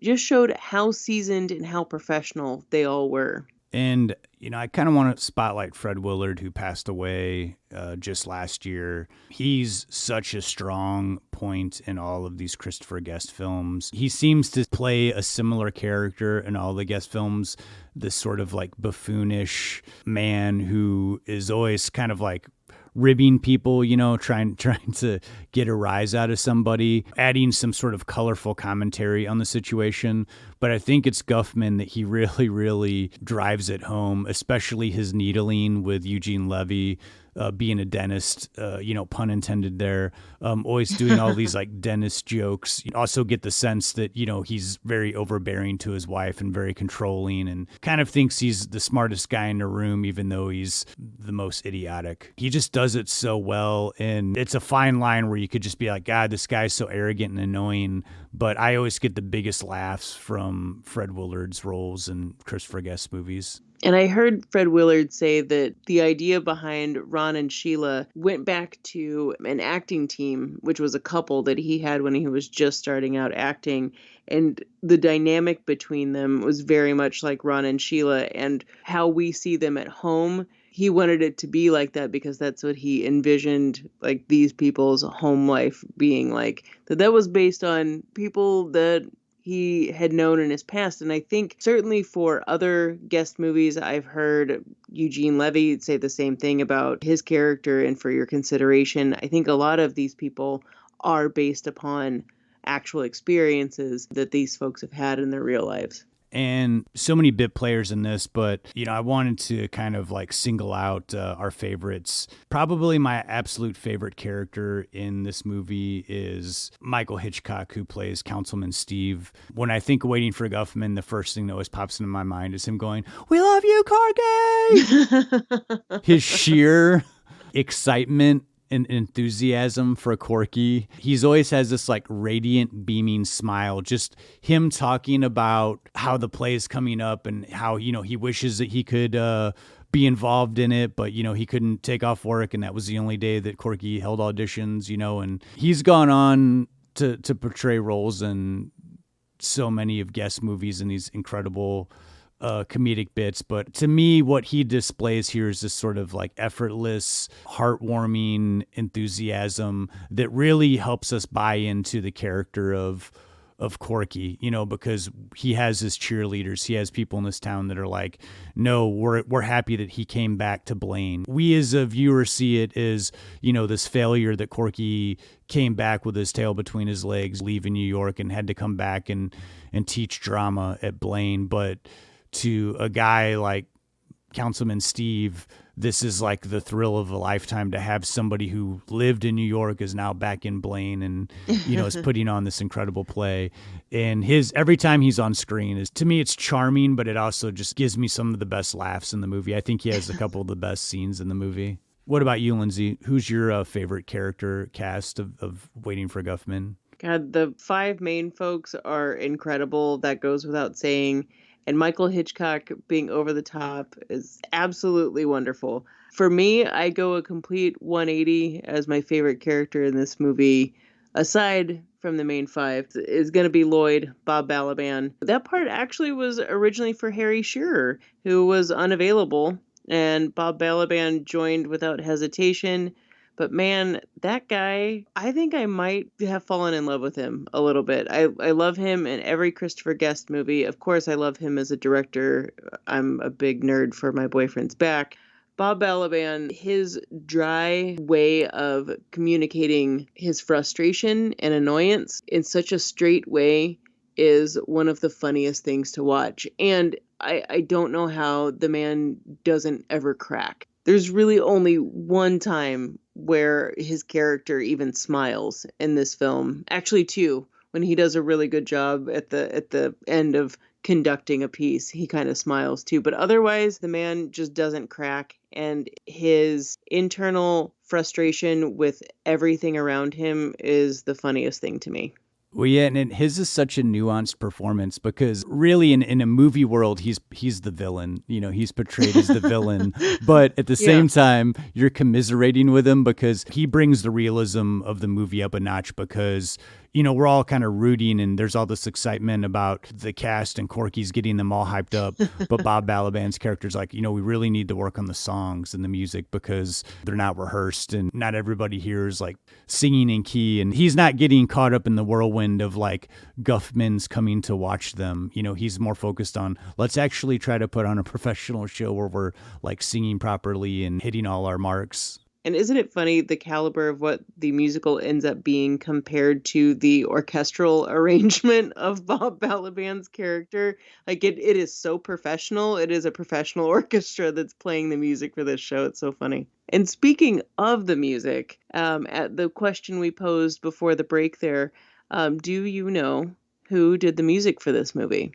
just showed how seasoned and how professional they all were. And, I kind of want to spotlight Fred Willard, who passed away just last year. He's such a strong point in all of these Christopher Guest films. He seems to play a similar character in all the Guest films, this sort of like buffoonish man who is always kind of like ribbing people, trying to get a rise out of somebody, adding some sort of colorful commentary on the situation. But I think it's Guffman that he really, really drives it home, especially his needling with Eugene Levy, being a dentist, pun intended there, always doing all these like dentist jokes. You also get the sense that, he's very overbearing to his wife and very controlling and kind of thinks he's the smartest guy in the room, even though he's the most idiotic. He just does it so well. And it's a fine line where you could just be like, God, this guy's so arrogant and annoying. But I always get the biggest laughs from Fred Willard's roles in Christopher Guest movies. And I heard Fred Willard say that the idea behind Ron and Sheila went back to an acting team, which was a couple that he had when he was just starting out acting. And the dynamic between them was very much like Ron and Sheila, and how we see them at home. He wanted it to be like that because that's what he envisioned, like these people's home life being like. That was based on people that he had known in his past. And I think certainly for other guest movies, I've heard Eugene Levy say the same thing about his character. And for your consideration, I think a lot of these people are based upon actual experiences that these folks have had in their real lives. And so many bit players in this, but, I wanted to kind of like single out our favorites. Probably my absolute favorite character in this movie is Michael Hitchcock, who plays Councilman Steve. When I think of Waiting for Guffman, the first thing that always pops into my mind is him going, "We love you, Corky!" His sheer excitement and enthusiasm for Corky. He's always has this like radiant, beaming smile. Just him talking about how the play is coming up and how, he wishes that he could be involved in it, but, he couldn't take off work. And that was the only day that Corky held auditions, and he's gone on to portray roles in so many of guest movies in these incredible comedic bits. But to me, what he displays here is this sort of like effortless, heartwarming enthusiasm that really helps us buy into the character of Corky, because he has his cheerleaders. He has people in this town that are like, no, we're happy that he came back to Blaine. We as a viewer see it as, this failure that Corky came back with his tail between his legs, leaving New York and had to come back and teach drama at Blaine. But to a guy like Councilman Steve, this is like the thrill of a lifetime to have somebody who lived in New York is now back in Blaine and, is putting on this incredible play. And every time he's on screen to me, it's charming, but it also just gives me some of the best laughs in the movie. I think he has a couple of the best scenes in the movie. What about you, Lindsay? Who's your favorite character cast of Waiting for Guffman? God, the 5 main folks are incredible. That goes without saying. And Michael Hitchcock being over the top is absolutely wonderful. For me, I go a complete 180 as my favorite character in this movie, aside from the main 5, is going to be Lloyd, Bob Balaban. That part actually was originally for Harry Shearer, who was unavailable, and Bob Balaban joined without hesitation. But man, that guy, I think I might have fallen in love with him a little bit. I love him in every Christopher Guest movie. Of course, I love him as a director. I'm a big nerd for My Boyfriend's Back. Bob Balaban, his dry way of communicating his frustration and annoyance in such a straight way is one of the funniest things to watch. And I don't know how the man doesn't ever crack. There's really only one time where his character even smiles in this film. Actually, 2, when he does a really good job at the end of conducting a piece, he kind of smiles too. But otherwise, the man just doesn't crack, and his internal frustration with everything around him is the funniest thing to me. Well, yeah, and his is such a nuanced performance because really in a movie world, he's the villain. He's portrayed as the villain. But at the same time, you're commiserating with him because he brings the realism of the movie up a notch because, we're all kind of rooting and there's all this excitement about the cast and Corky's getting them all hyped up. But Bob Balaban's character's like, we really need to work on the songs and the music because they're not rehearsed and not everybody here is like singing in key. And he's not getting caught up in the whirlwind of like Guffman's coming to watch them. He's more focused on let's actually try to put on a professional show where we're like singing properly and hitting all our marks. And isn't it funny the caliber of what the musical ends up being compared to the orchestral arrangement of Bob Balaban's character? Like it is so professional. It is a professional orchestra that's playing the music for this show. It's so funny. And speaking of the music, at the question we posed before the break there, do you know who did the music for this movie?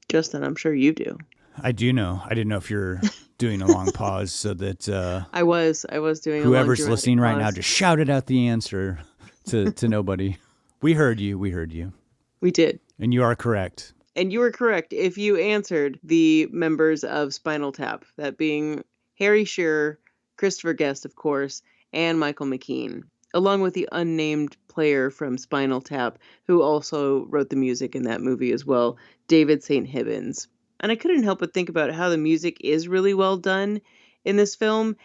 Justin, I'm sure you do. I do know. I didn't know if you're doing a long pause so that I was doing whoever's a long listening right pause. now just shouted out the answer to nobody. We heard you. We did. And you are correct. And you were correct if you answered the members of Spinal Tap, that being Harry Shearer, Christopher Guest, of course, and Michael McKean, along with the unnamed player from Spinal Tap, who also wrote the music in that movie as well, David St. Hibbins. And I couldn't help but think about how the music is really well done in this film,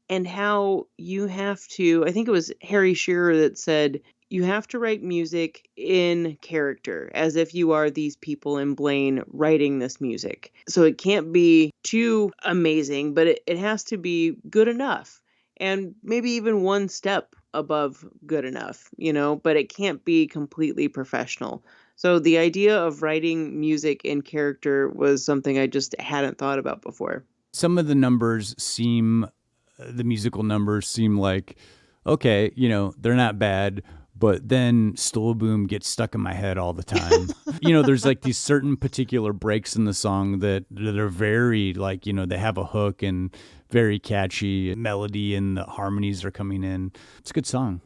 and how you have to, I think it was Harry Shearer that said, you have to write music in character, as if you are these people in Blaine writing this music. So it can't be too amazing, but it has to be good enough. And maybe even one step above good enough, but it can't be completely professional. So the idea of writing music in character was something I just hadn't thought about before. Some of the musical numbers seem like, okay, they're not bad, but then Stool Boom gets stuck in my head all the time. There's like these certain particular breaks in the song that are very like, they have a hook and very catchy melody and the harmonies are coming in. It's a good song.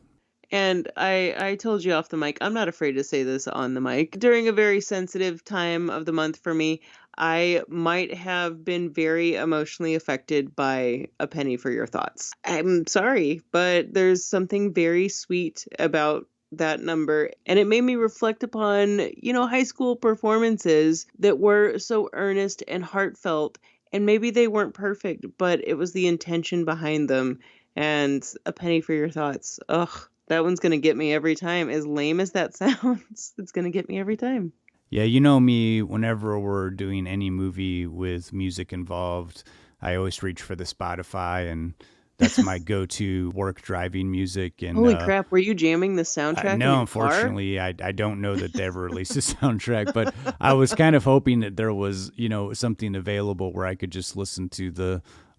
And I told you off the mic, I'm not afraid to say this on the mic. During a very sensitive time of the month for me, I might have been very emotionally affected by A Penny for Your Thoughts. I'm sorry, but there's something very sweet about that number. And it made me reflect upon, high school performances that were so earnest and heartfelt. And maybe they weren't perfect, but it was the intention behind them. And A Penny for Your Thoughts. Ugh. That one's going to get me every time. As lame as that sounds, it's going to get me every time. Yeah, you know me, whenever we're doing any movie with music involved, I always reach for the Spotify, and that's my go-to work driving music. And holy crap, were you jamming the soundtrack? No, unfortunately, I don't know that they ever released a soundtrack, but I was kind of hoping that there was, something available where I could just listen to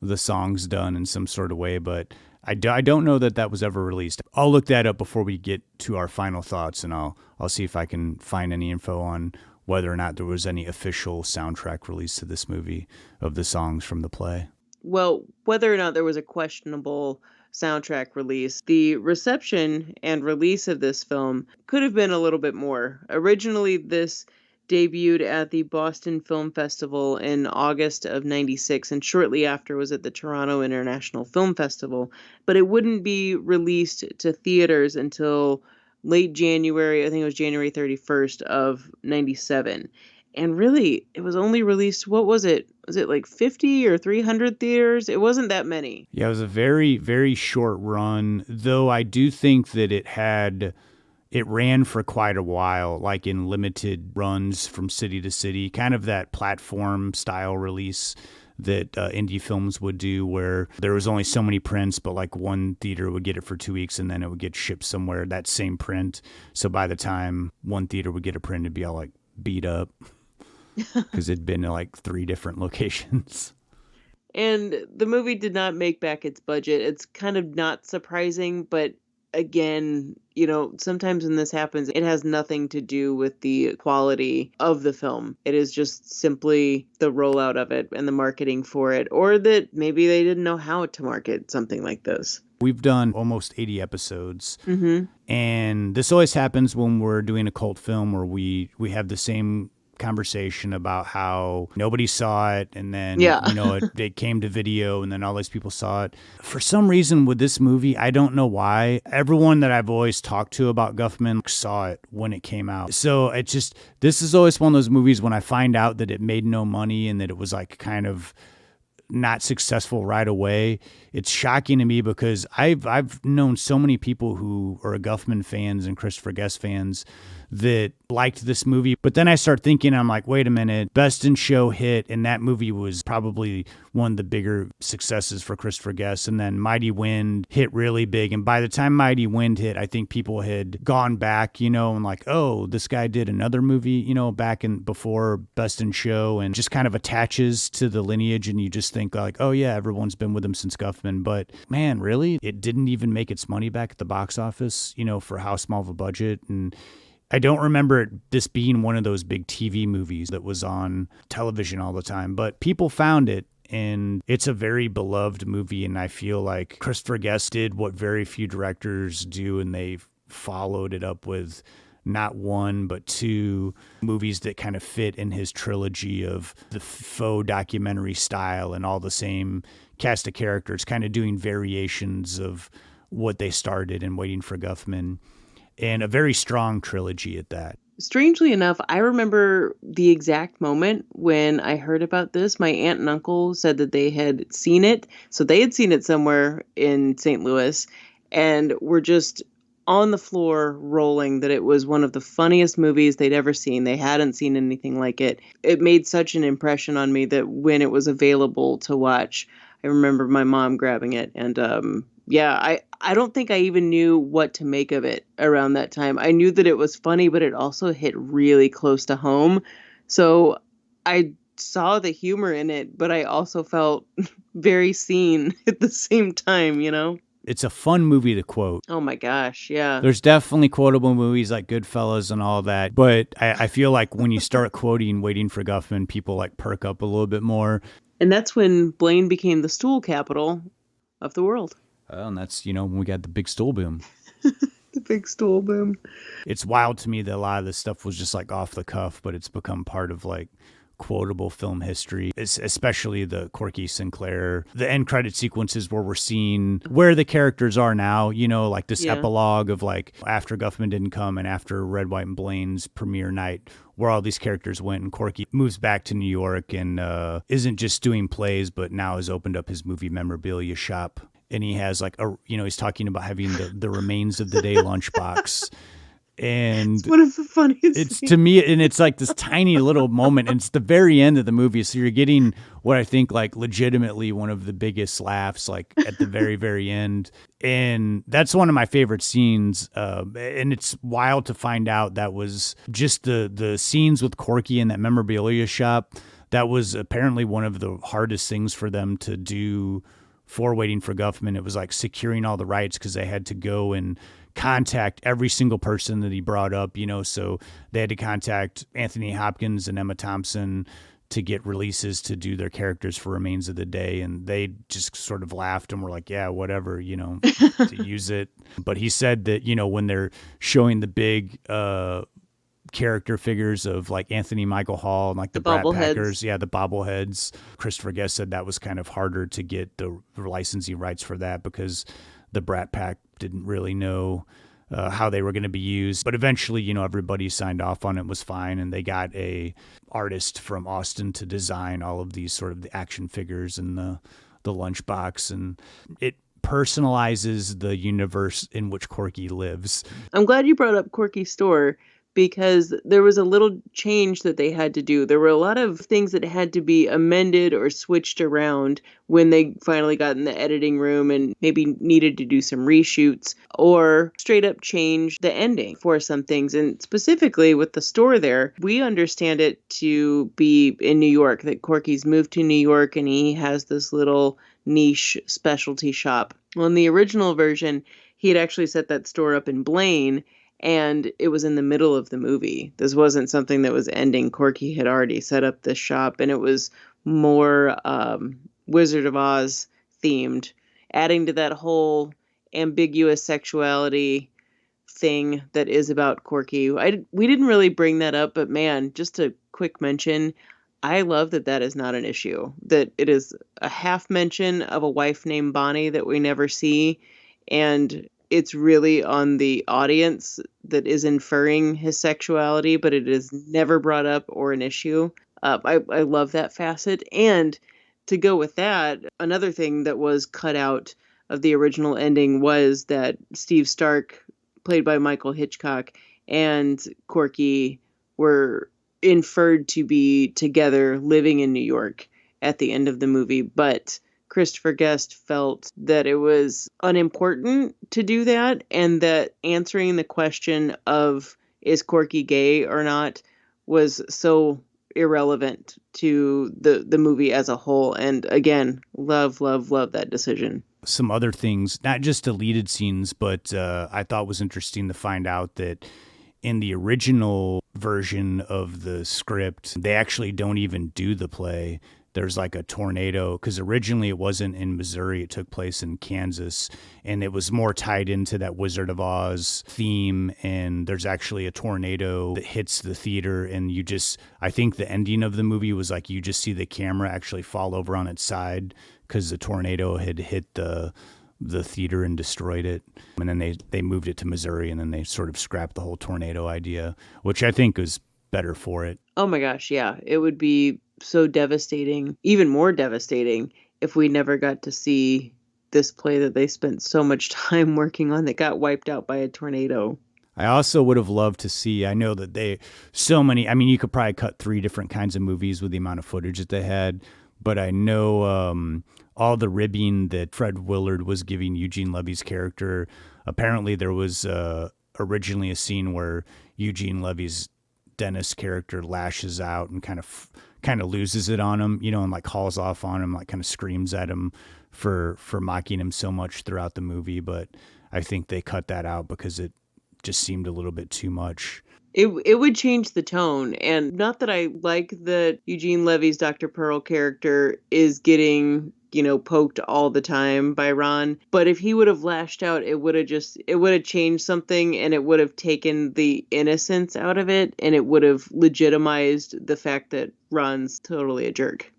the songs done in some sort of way, but I don't know that was ever released. I'll look that up before we get to our final thoughts, and I'll see if I can find any info on whether or not there was any official soundtrack released to this movie of the songs from the play. Well, whether or not there was a questionable soundtrack release, the reception and release of this film could have been a little bit more. Originally, this debuted at the Boston Film Festival in August of '96, and shortly after was at the Toronto International Film Festival, but it wouldn't be released to theaters until late January. I think it was January 31st of '97. And really, it was only released, what was it? Was it like 50 or 300 theaters? It wasn't that many. Yeah, it was a very, very short run, though I do think that it ran for quite a while, like in limited runs from city to city, kind of that platform style release that indie films would do, where there was only so many prints, but like one theater would get it for 2 weeks and then it would get shipped somewhere, that same print. So by the time one theater would get a print, it'd be all like beat up because it'd been in like 3 different locations. And the movie did not make back its budget. It's kind of not surprising, but again, sometimes when this happens, it has nothing to do with the quality of the film. It is just simply the rollout of it and the marketing for it, or that maybe they didn't know how to market something like this. We've done almost 80 episodes, Mm-hmm. and this always happens when we're doing a cult film where we have the same conversation about how nobody saw it, and then it came to video, and then all these people saw it. For some reason with this movie, I don't know why, everyone that I've always talked to about Guffman saw it when it came out. So this is always one of those movies when I find out that it made no money and that it was like kind of not successful right away. It's shocking to me because I've known so many people who are Guffman fans and Christopher Guest fans that liked this movie. But then I start thinking, I'm like, wait a minute, Best in Show hit, and that movie was probably one of the bigger successes for Christopher Guest. And then Mighty Wind hit really big. And by the time Mighty Wind hit, I think people had gone back, and like, oh, this guy did another movie, back in before Best in Show, and just kind of attaches to the lineage. And you just think like, oh yeah, everyone's been with him since Guffman. But man, really? It didn't even make its money back at the box office, for how small of a budget. And I don't remember this being one of those big TV movies that was on television all the time, but people found it, and it's a very beloved movie. And I feel like Christopher Guest did what very few directors do, and they followed it up with not one, but two movies that kind of fit in his trilogy of the faux documentary style and all the same cast of characters, kind of doing variations of what they started in Waiting for Guffman, and a very strong trilogy at that. Strangely enough, I remember the exact moment when I heard about this. My aunt and uncle said that they had seen it. So they had seen it somewhere in St. Louis and were just on the floor rolling that it was one of the funniest movies they'd ever seen. They hadn't seen anything like it. It made such an impression on me that when it was available to watch, I remember my mom grabbing it. And I don't think I even knew what to make of it around that time. I knew that it was funny, but it also hit really close to home. So I saw the humor in it, but I also felt very seen at the same time, you know? It's a fun movie to quote. Oh my gosh, yeah. There's definitely quotable movies like Goodfellas and all that, but I feel like when you start quoting Waiting for Guffman, people like perk up a little bit more. And that's when Blaine became the stool capital of the world. Oh, and that's, when we got the big stool boom. The big stool boom. It's wild to me that a lot of this stuff was just like off the cuff, but it's become part of like quotable film history, especially the Corky Sinclair, the end credit sequences where we're seeing where the characters are now, like this epilogue of like after Guffman didn't come and after Red, White, and Blaine's premiere night, where all these characters went, and Corky moves back to New York and isn't just doing plays, but now has opened up his movie memorabilia shop. And he has like he's talking about having the remains of the day lunchbox. And it's one of the funniest it's things. To me, and it's like this tiny little moment, and it's the very end of the movie, so you're getting what I think like legitimately one of the biggest laughs like at the very very end, and that's one of my favorite scenes, and it's wild to find out that was just the scenes with Corky in that memorabilia shop. That was apparently one of the hardest things for them to do for Waiting for Guffman. It was like securing all the rights because they had to go and contact every single person that he brought up, so they had to contact Anthony Hopkins and Emma Thompson to get releases to do their characters for Remains of the Day. And they just sort of laughed and were like, yeah, whatever, to use it. But he said that, when they're showing the big, character figures of like Anthony Michael Hall and like the Brat Packers. The bobbleheads. Christopher Guest said that was kind of harder to get the licensing rights for that because the Brat Pack didn't really know how they were going to be used. But eventually, everybody signed off on it, was fine. And they got a artist from Austin to design all of these sort of the action figures and the lunchbox. And it personalizes the universe in which Corky lives. I'm glad you brought up Corky's store, because there was a little change that they had to do. There were a lot of things that had to be amended or switched around when they finally got in the editing room and maybe needed to do some reshoots or straight up change the ending for some things. And specifically with the store there, we understand it to be in New York, that Corky's moved to New York and he has this little niche specialty shop. Well, in the original version, he had actually set that store up in Blaine, and it was in the middle of the movie. This wasn't something that was ending. Corky had already set up this shop, and it was more Wizard of Oz themed, adding to that whole ambiguous sexuality thing that is about Corky. We didn't really bring that up, but man, just a quick mention, I love that is not an issue, that it is a half mention of a wife named Bonnie that we never see, and it's really on the audience that is inferring his sexuality, but it is never brought up or an issue. I love that facet. And to go with that, another thing that was cut out of the original ending was that Steve Stark, played by Michael Hitchcock, and Corky were inferred to be together living in New York at the end of the movie. But Christopher Guest felt that it was unimportant to do that, and that answering the question of is Corky gay or not was so irrelevant to the movie as a whole. And again, love that decision. Some other things, not just deleted scenes, but I thought was interesting to find out that in the original version of the script, they actually don't even do the play. there's like a tornado, because originally it wasn't in Missouri, it took place in Kansas, and it was more tied into that Wizard of Oz theme. And there's actually a tornado that hits the theater, and I think the ending of the movie was like you just see the camera actually fall over on its side because the tornado had hit the theater and destroyed it. And then they moved it to Missouri, and then they sort of scrapped the whole tornado idea, which I think was better for it. Oh my gosh, yeah. It would be so devastating, even more devastating, if we never got to see this play that they spent so much time working on that got wiped out by a tornado. I also would have loved to see, I know that you could probably cut 3 different kinds of movies with the amount of footage that they had, but I know all the ribbing that Fred Willard was giving Eugene Levy's character, apparently there was originally a scene where Eugene Levy's Dennis character lashes out and kind of loses it on him, and like hauls off on him, like kind of screams at him for mocking him so much throughout the movie. But I think they cut that out because it just seemed a little bit too much. It would change the tone. And not that I like that Eugene Levy's Dr. Pearl character is getting, poked all the time by Ron. But if he would have lashed out, it would have changed something, and it would have taken the innocence out of it, and it would have legitimized the fact that Ron's totally a jerk,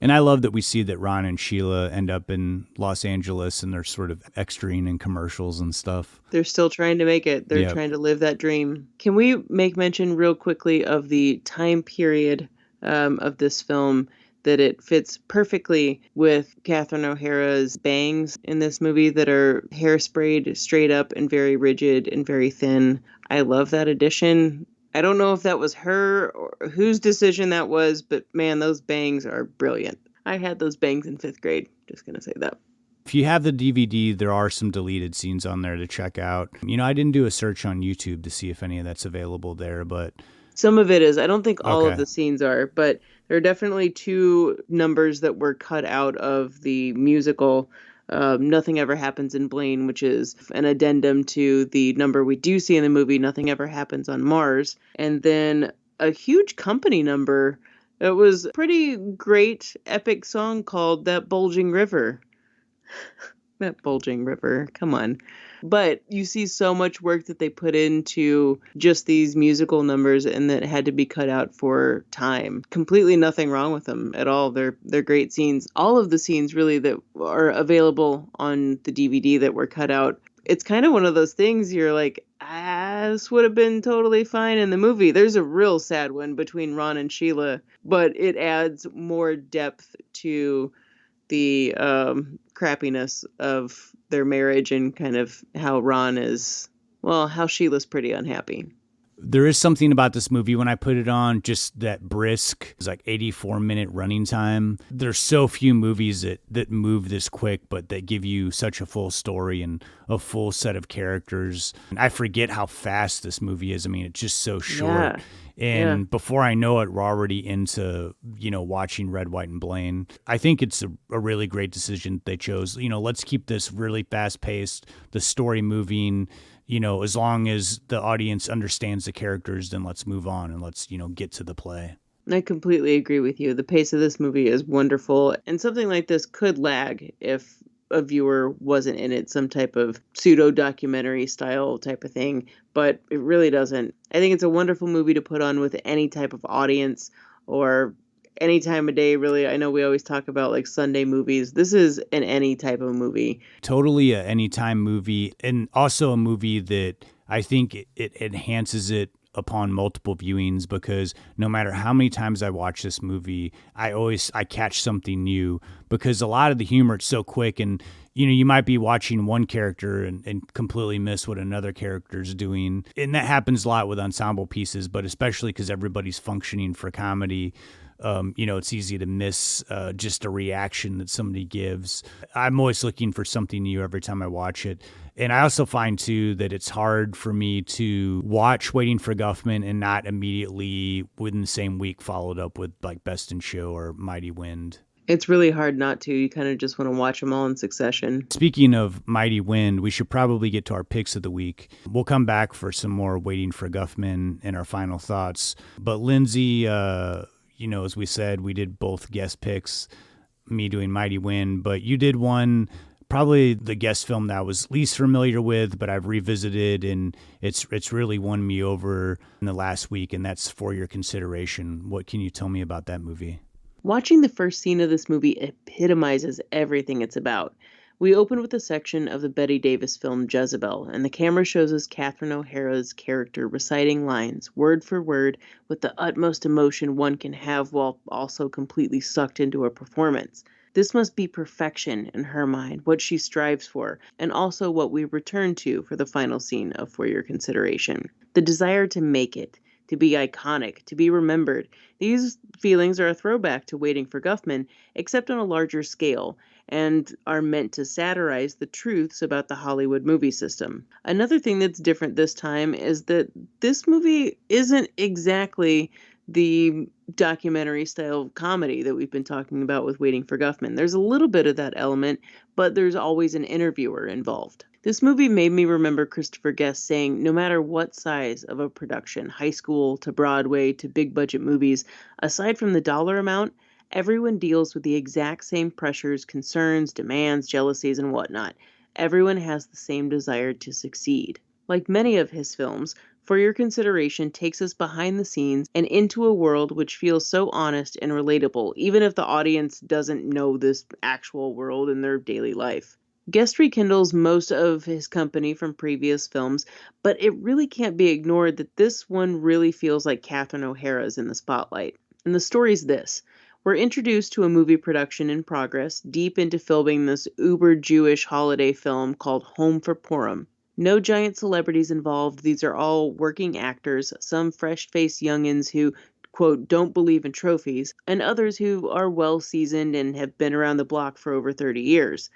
And I love that we see that Ron and Sheila end up in Los Angeles, and they're sort of extraing in commercials and stuff. They're still trying to make it. They're trying to live that dream. Can we make mention real quickly of the time period of this film, that it fits perfectly with Catherine O'Hara's bangs in this movie that are hairsprayed straight up and very rigid and very thin. I love that addition. I don't know if that was her or whose decision that was, but man, those bangs are brilliant. I had those bangs in 5th grade. Just going to say that. If you have the DVD, there are some deleted scenes on there to check out. I didn't do a search on YouTube to see if any of that's available there, but some of it is. I don't think all of the scenes are, but there are definitely 2 numbers that were cut out of the musical. Nothing Ever Happens in Blaine, which is an addendum to the number we do see in the movie, Nothing Ever Happens on Mars. And then a huge company number. It was a pretty great, epic song called That Bulging River. That Bulging River, come on. But you see so much work that they put into just these musical numbers, and that had to be cut out for time. Completely nothing wrong with them at all. They're great scenes. All of the scenes really that are available on the DVD that were cut out. It's kind of one of those things you're like, this would have been totally fine in the movie. There's a real sad one between Ron and Sheila, but it adds more depth to the crappiness of their marriage and kind of how how Sheila's pretty unhappy. There is something about this movie when I put it on, just that brisk, it's like 84-minute running time. There's so few movies that move this quick, but that give you such a full story and a full set of characters. And I forget how fast this movie is. I mean, it's just so short. Yeah. And before I know it, we're already into, watching Red, White, and Blaine. I think it's a really great decision they chose. Let's keep this really fast-paced, the story moving. As long as the audience understands the characters, then let's move on and let's, get to the play. I completely agree with you. The pace of this movie is wonderful, and something like this could lag if a viewer wasn't in it, some type of pseudo-documentary style type of thing, but it really doesn't. I think it's a wonderful movie to put on with any type of audience or any time of day, really. I know we always talk about like Sunday movies. This is an any type of movie. Totally a anytime movie, and also a movie that I think it enhances it upon multiple viewings, because no matter how many times I watch this movie, I catch something new, because a lot of the humor, it's so quick, and you might be watching one character and completely miss what another character is doing. And that happens a lot with ensemble pieces, but especially because everybody's functioning for comedy. It's easy to miss just a reaction that somebody gives. I'm always looking for something new every time I watch it. And I also find, too, that it's hard for me to watch Waiting for Guffman and not immediately within the same week followed up with like Best in Show or Mighty Wind. It's really hard not to. You kind of just want to watch them all in succession. Speaking of Mighty Wind, we should probably get to our picks of the week. We'll come back for some more Waiting for Guffman and our final thoughts. But Lindsay, as we said, we did both guest picks, me doing Mighty Wind, but you did one, probably the guest film that I was least familiar with, but I've revisited, and it's really won me over in the last week, and that's For Your Consideration. What can you tell me about that movie? Watching the first scene of this movie epitomizes everything it's about. We open with a section of the Bette Davis film Jezebel, and the camera shows us Catherine O'Hara's character reciting lines, word for word, with the utmost emotion one can have while also completely sucked into a performance. This must be perfection in her mind, what she strives for, and also what we return to for the final scene of For Your Consideration. The desire to make it, to be iconic, to be remembered. These feelings are a throwback to Waiting for Guffman, except on a larger scale, and are meant to satirize the truths about the Hollywood movie system. Another thing that's different this time is that this movie isn't exactly the documentary style comedy that we've been talking about with Waiting for Guffman. There's a little bit of that element, but there's always an interviewer involved. This movie made me remember Christopher Guest saying, no matter what size of a production, high school to Broadway to big budget movies, aside from the dollar amount, everyone deals with the exact same pressures, concerns, demands, jealousies, and whatnot. Everyone has the same desire to succeed. Like many of his films, For Your Consideration takes us behind the scenes and into a world which feels so honest and relatable, even if the audience doesn't know this actual world in their daily life. Guest rekindles most of his company from previous films, but it really can't be ignored that this one really feels like Catherine O'Hara's in the spotlight. And the story's this. We're introduced to a movie production in progress, deep into filming this uber-Jewish holiday film called Home for Purim. No giant celebrities involved. These are all working actors, some fresh-faced youngins who, quote, don't believe in trophies, and others who are well-seasoned and have been around the block for over 30 years.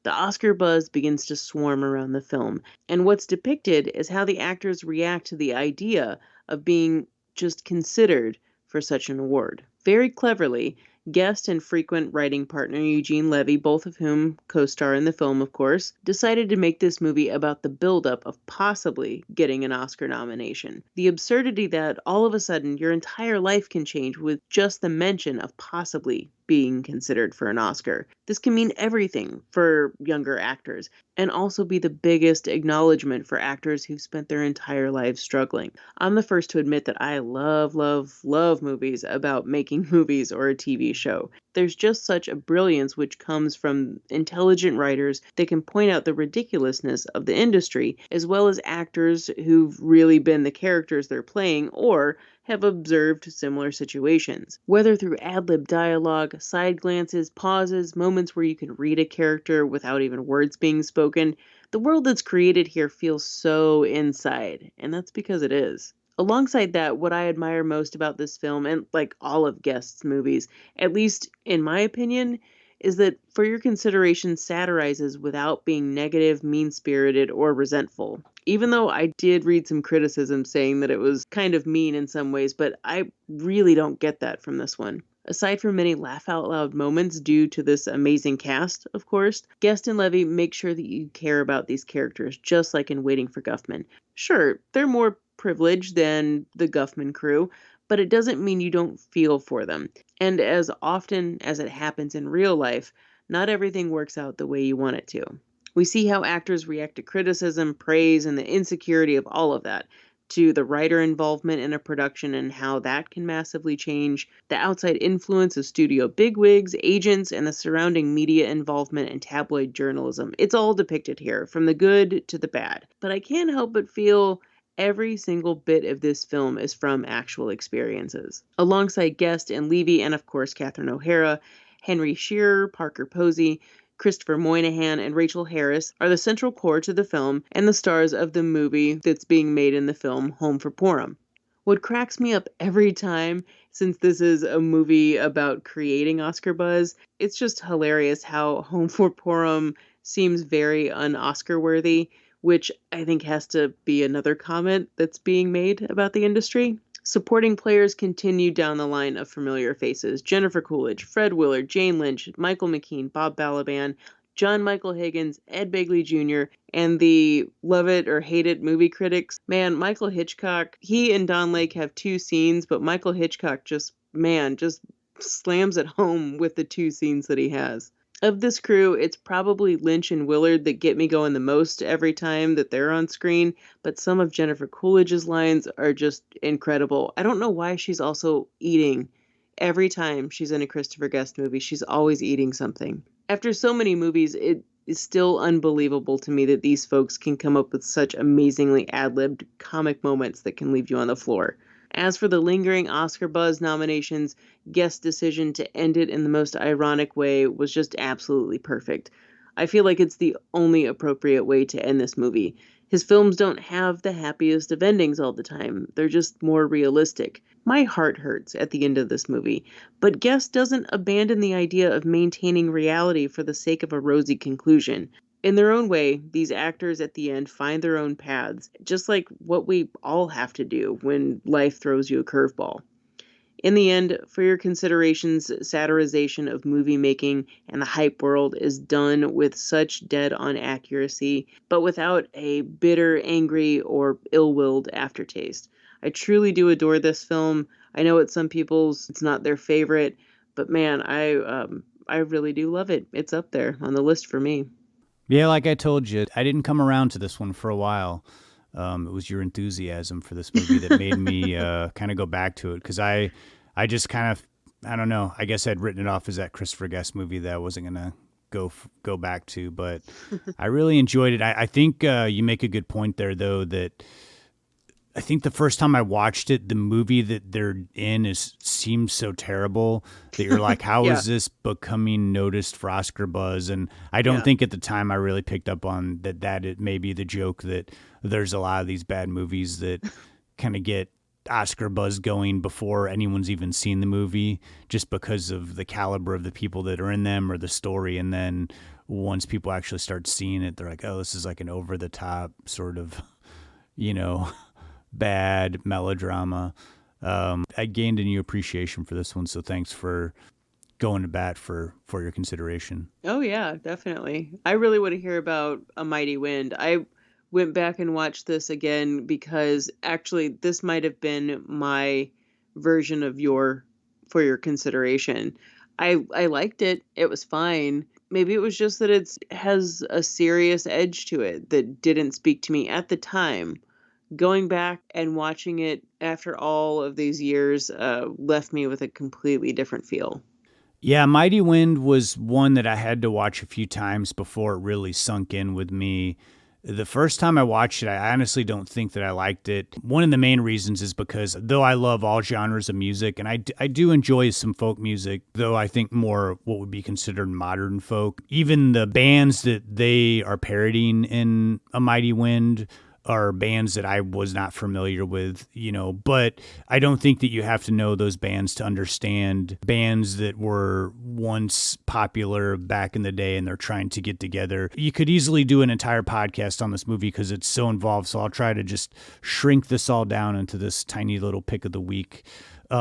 The Oscar buzz begins to swarm around the film, and what's depicted is how the actors react to the idea of being just considered for such an award. Very cleverly, guest and frequent writing partner Eugene Levy, both of whom co-star in the film, of course, decided to make this movie about the buildup of possibly getting an Oscar nomination. The absurdity that all of a sudden your entire life can change with just the mention of possibly being considered for an Oscar. This can mean everything for younger actors, and also be the biggest acknowledgement for actors who've spent their entire lives struggling. I'm the first to admit that I love movies about making movies or a TV show. There's just such a brilliance which comes from intelligent writers that can point out the ridiculousness of the industry, as well as actors who've really been the characters they're playing or have observed similar situations. Whether through ad-lib dialogue, side glances, pauses, moments where you can read a character without even words being spoken, the world that's created here feels so inside, and that's because it is. Alongside that, what I admire most about this film, and like all of Guest's movies, at least in my opinion, is that For Your Consideration satirizes without being negative, mean-spirited, or resentful. Even though I did read some criticism saying that it was kind of mean in some ways, but I really don't get that from this one. Aside from many laugh-out-loud moments due to this amazing cast, of course, Guest and Levy make sure that you care about these characters, just like in Waiting for Guffman. Sure, they're more privileged than the Guffman crew, but it doesn't mean you don't feel for them. And as often as it happens in real life, not everything works out the way you want it to. We see how actors react to criticism, praise, and the insecurity of all of that, to the writer involvement in a production and how that can massively change, the outside influence of studio bigwigs, agents, and the surrounding media involvement and tabloid journalism. It's all depicted here, from the good to the bad. But I can't help but feel every single bit of this film is from actual experiences. Alongside Guest and Levy, and of course Catherine O'Hara, Henry Shearer, Parker Posey, Christopher Moynihan, and Rachel Harris are the central core to the film and the stars of the movie that's being made in the film Home for Purim. What cracks me up every time, since this is a movie about creating Oscar buzz, it's just hilarious how Home for Purim seems very un-Oscar worthy, which I think has to be another comment that's being made about the industry. Supporting players continue down the line of familiar faces: Jennifer Coolidge, Fred Willard, Jane Lynch, Michael McKean, Bob Balaban, John Michael Higgins, Ed Begley Jr., and the love it or hate it movie critics. Man, Michael Hitchcock, he and Don Lake have 2 scenes, but Michael Hitchcock just man, just slams it home with the 2 scenes that he has. Of this crew, it's probably Lynch and Willard that get me going the most every time that they're on screen, but some of Jennifer Coolidge's lines are just incredible. I don't know why she's also eating. Every time she's in a Christopher Guest movie, she's always eating something. After so many movies, it is still unbelievable to me that these folks can come up with such amazingly ad-libbed comic moments that can leave you on the floor. As for the lingering Oscar buzz nominations, Guest's decision to end it in the most ironic way was just absolutely perfect. I feel like it's the only appropriate way to end this movie. His films don't have the happiest of endings all the time. They're just more realistic. My heart hurts at the end of this movie, but Guest doesn't abandon the idea of maintaining reality for the sake of a rosy conclusion. In their own way, these actors at the end find their own paths, just like what we all have to do when life throws you a curveball. In the end, For Your Consideration's satirization of movie making and the hype world is done with such dead-on accuracy, but without a bitter, angry, or ill-willed aftertaste. I truly do adore this film. I know it's not their favorite, but man, I really do love it. It's up there on the list for me. Yeah, like I told you, I didn't come around to this one for a while. It was your enthusiasm for this movie that made me kind of go back to it, because I just kind of, I don't know, I guess I'd written it off as that Christopher Guest movie that I wasn't going to go back to, but I really enjoyed it. I think you make a good point there, though, that I think the first time I watched it, the movie that they're in seems so terrible that you're like, how is this becoming noticed for Oscar buzz? And I don't think at the time I really picked up on that it may be the joke that there's a lot of these bad movies that kind of get Oscar buzz going before anyone's even seen the movie, just because of the caliber of the people that are in them or the story. And then once people actually start seeing it, they're like, oh, this is like an over the top sort of, bad melodrama. I gained a new appreciation for this one, so thanks for going to bat for Your Consideration. Oh yeah, definitely. I really want to hear about A Mighty Wind. I went back and watched this again because actually this might have been my version of For Your Consideration. I liked it. It was fine. Maybe it was just that it has a serious edge to it that didn't speak to me at the time. Going back and watching it after all of these years left me with a completely different feel. Yeah, Mighty Wind was one that I had to watch a few times before it really sunk in with me. The first time I watched it, I honestly don't think that I liked it. One of the main reasons is because though I love all genres of music, and I do enjoy some folk music, though I think more what would be considered modern folk, even the bands that they are parodying in A Mighty Wind are bands that I was not familiar with, but I don't think that you have to know those bands to understand bands that were once popular back in the day and they're trying to get together. You could easily do an entire podcast on this movie because it's so involved, so I'll try to just shrink this all down into this tiny little pick of the week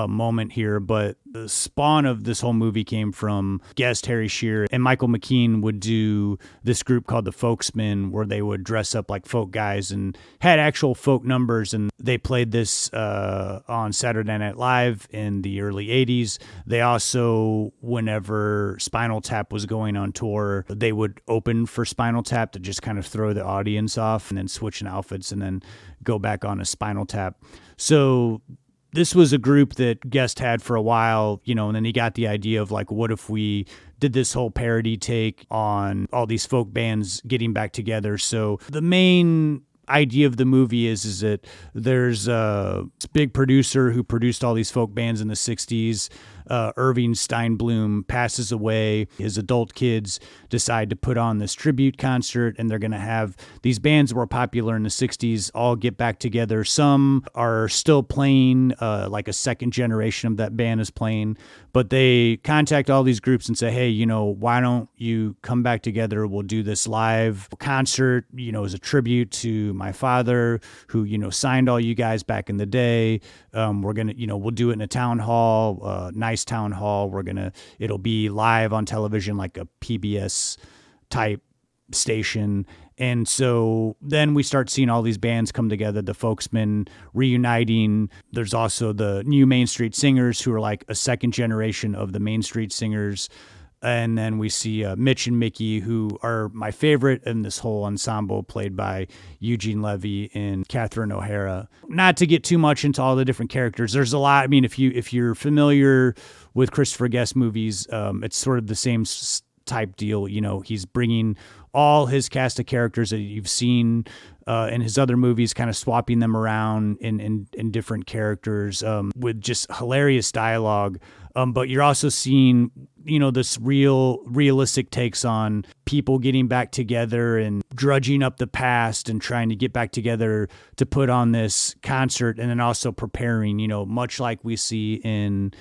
moment here, but the spawn of this whole movie came from Guest, Harry Shearer, and Michael McKean would do this group called the Folksmen, where they would dress up like folk guys and had actual folk numbers, and they played this on Saturday Night Live in the early 80s. They also, whenever Spinal Tap was going on tour, they would open for Spinal Tap to just kind of throw the audience off and then switch in outfits and then go back on a Spinal Tap. So this was a group that Guest had for a while, and then he got the idea of like, what if we did this whole parody take on all these folk bands getting back together? So the main idea of the movie is that there's a big producer who produced all these folk bands in the 60s. Irving Steinblum passes away. His adult kids decide to put on this tribute concert, and they're going to have these bands that were popular in the 60s all get back together. Some are still playing, like a second generation of that band is playing, but they contact all these groups and say, hey, why don't you come back together? We'll do this live concert, as a tribute to my father who, signed all you guys back in the day. We're going to, we'll do it in a town hall, nice town hall. It'll be live on television, like a PBS type station. And so then we start seeing all these bands come together, the Folksmen reuniting. There's also the new Main Street Singers, who are like a second generation of the Main Street Singers. And then we see Mitch and Mickey, who are my favorite in this whole ensemble, played by Eugene Levy and Catherine O'Hara. Not to get too much into all the different characters. There's a lot. I mean, if you're familiar with Christopher Guest movies, it's sort of the same type deal. You know, he's bringing all his cast of characters that you've seen in his other movies, kind of swapping them around in different characters with just hilarious dialogue. But you're also seeing, you know, this realistic takes on people getting back together and drudging up the past and trying to get back together to put on this concert, and then also preparing, you know, much like we see in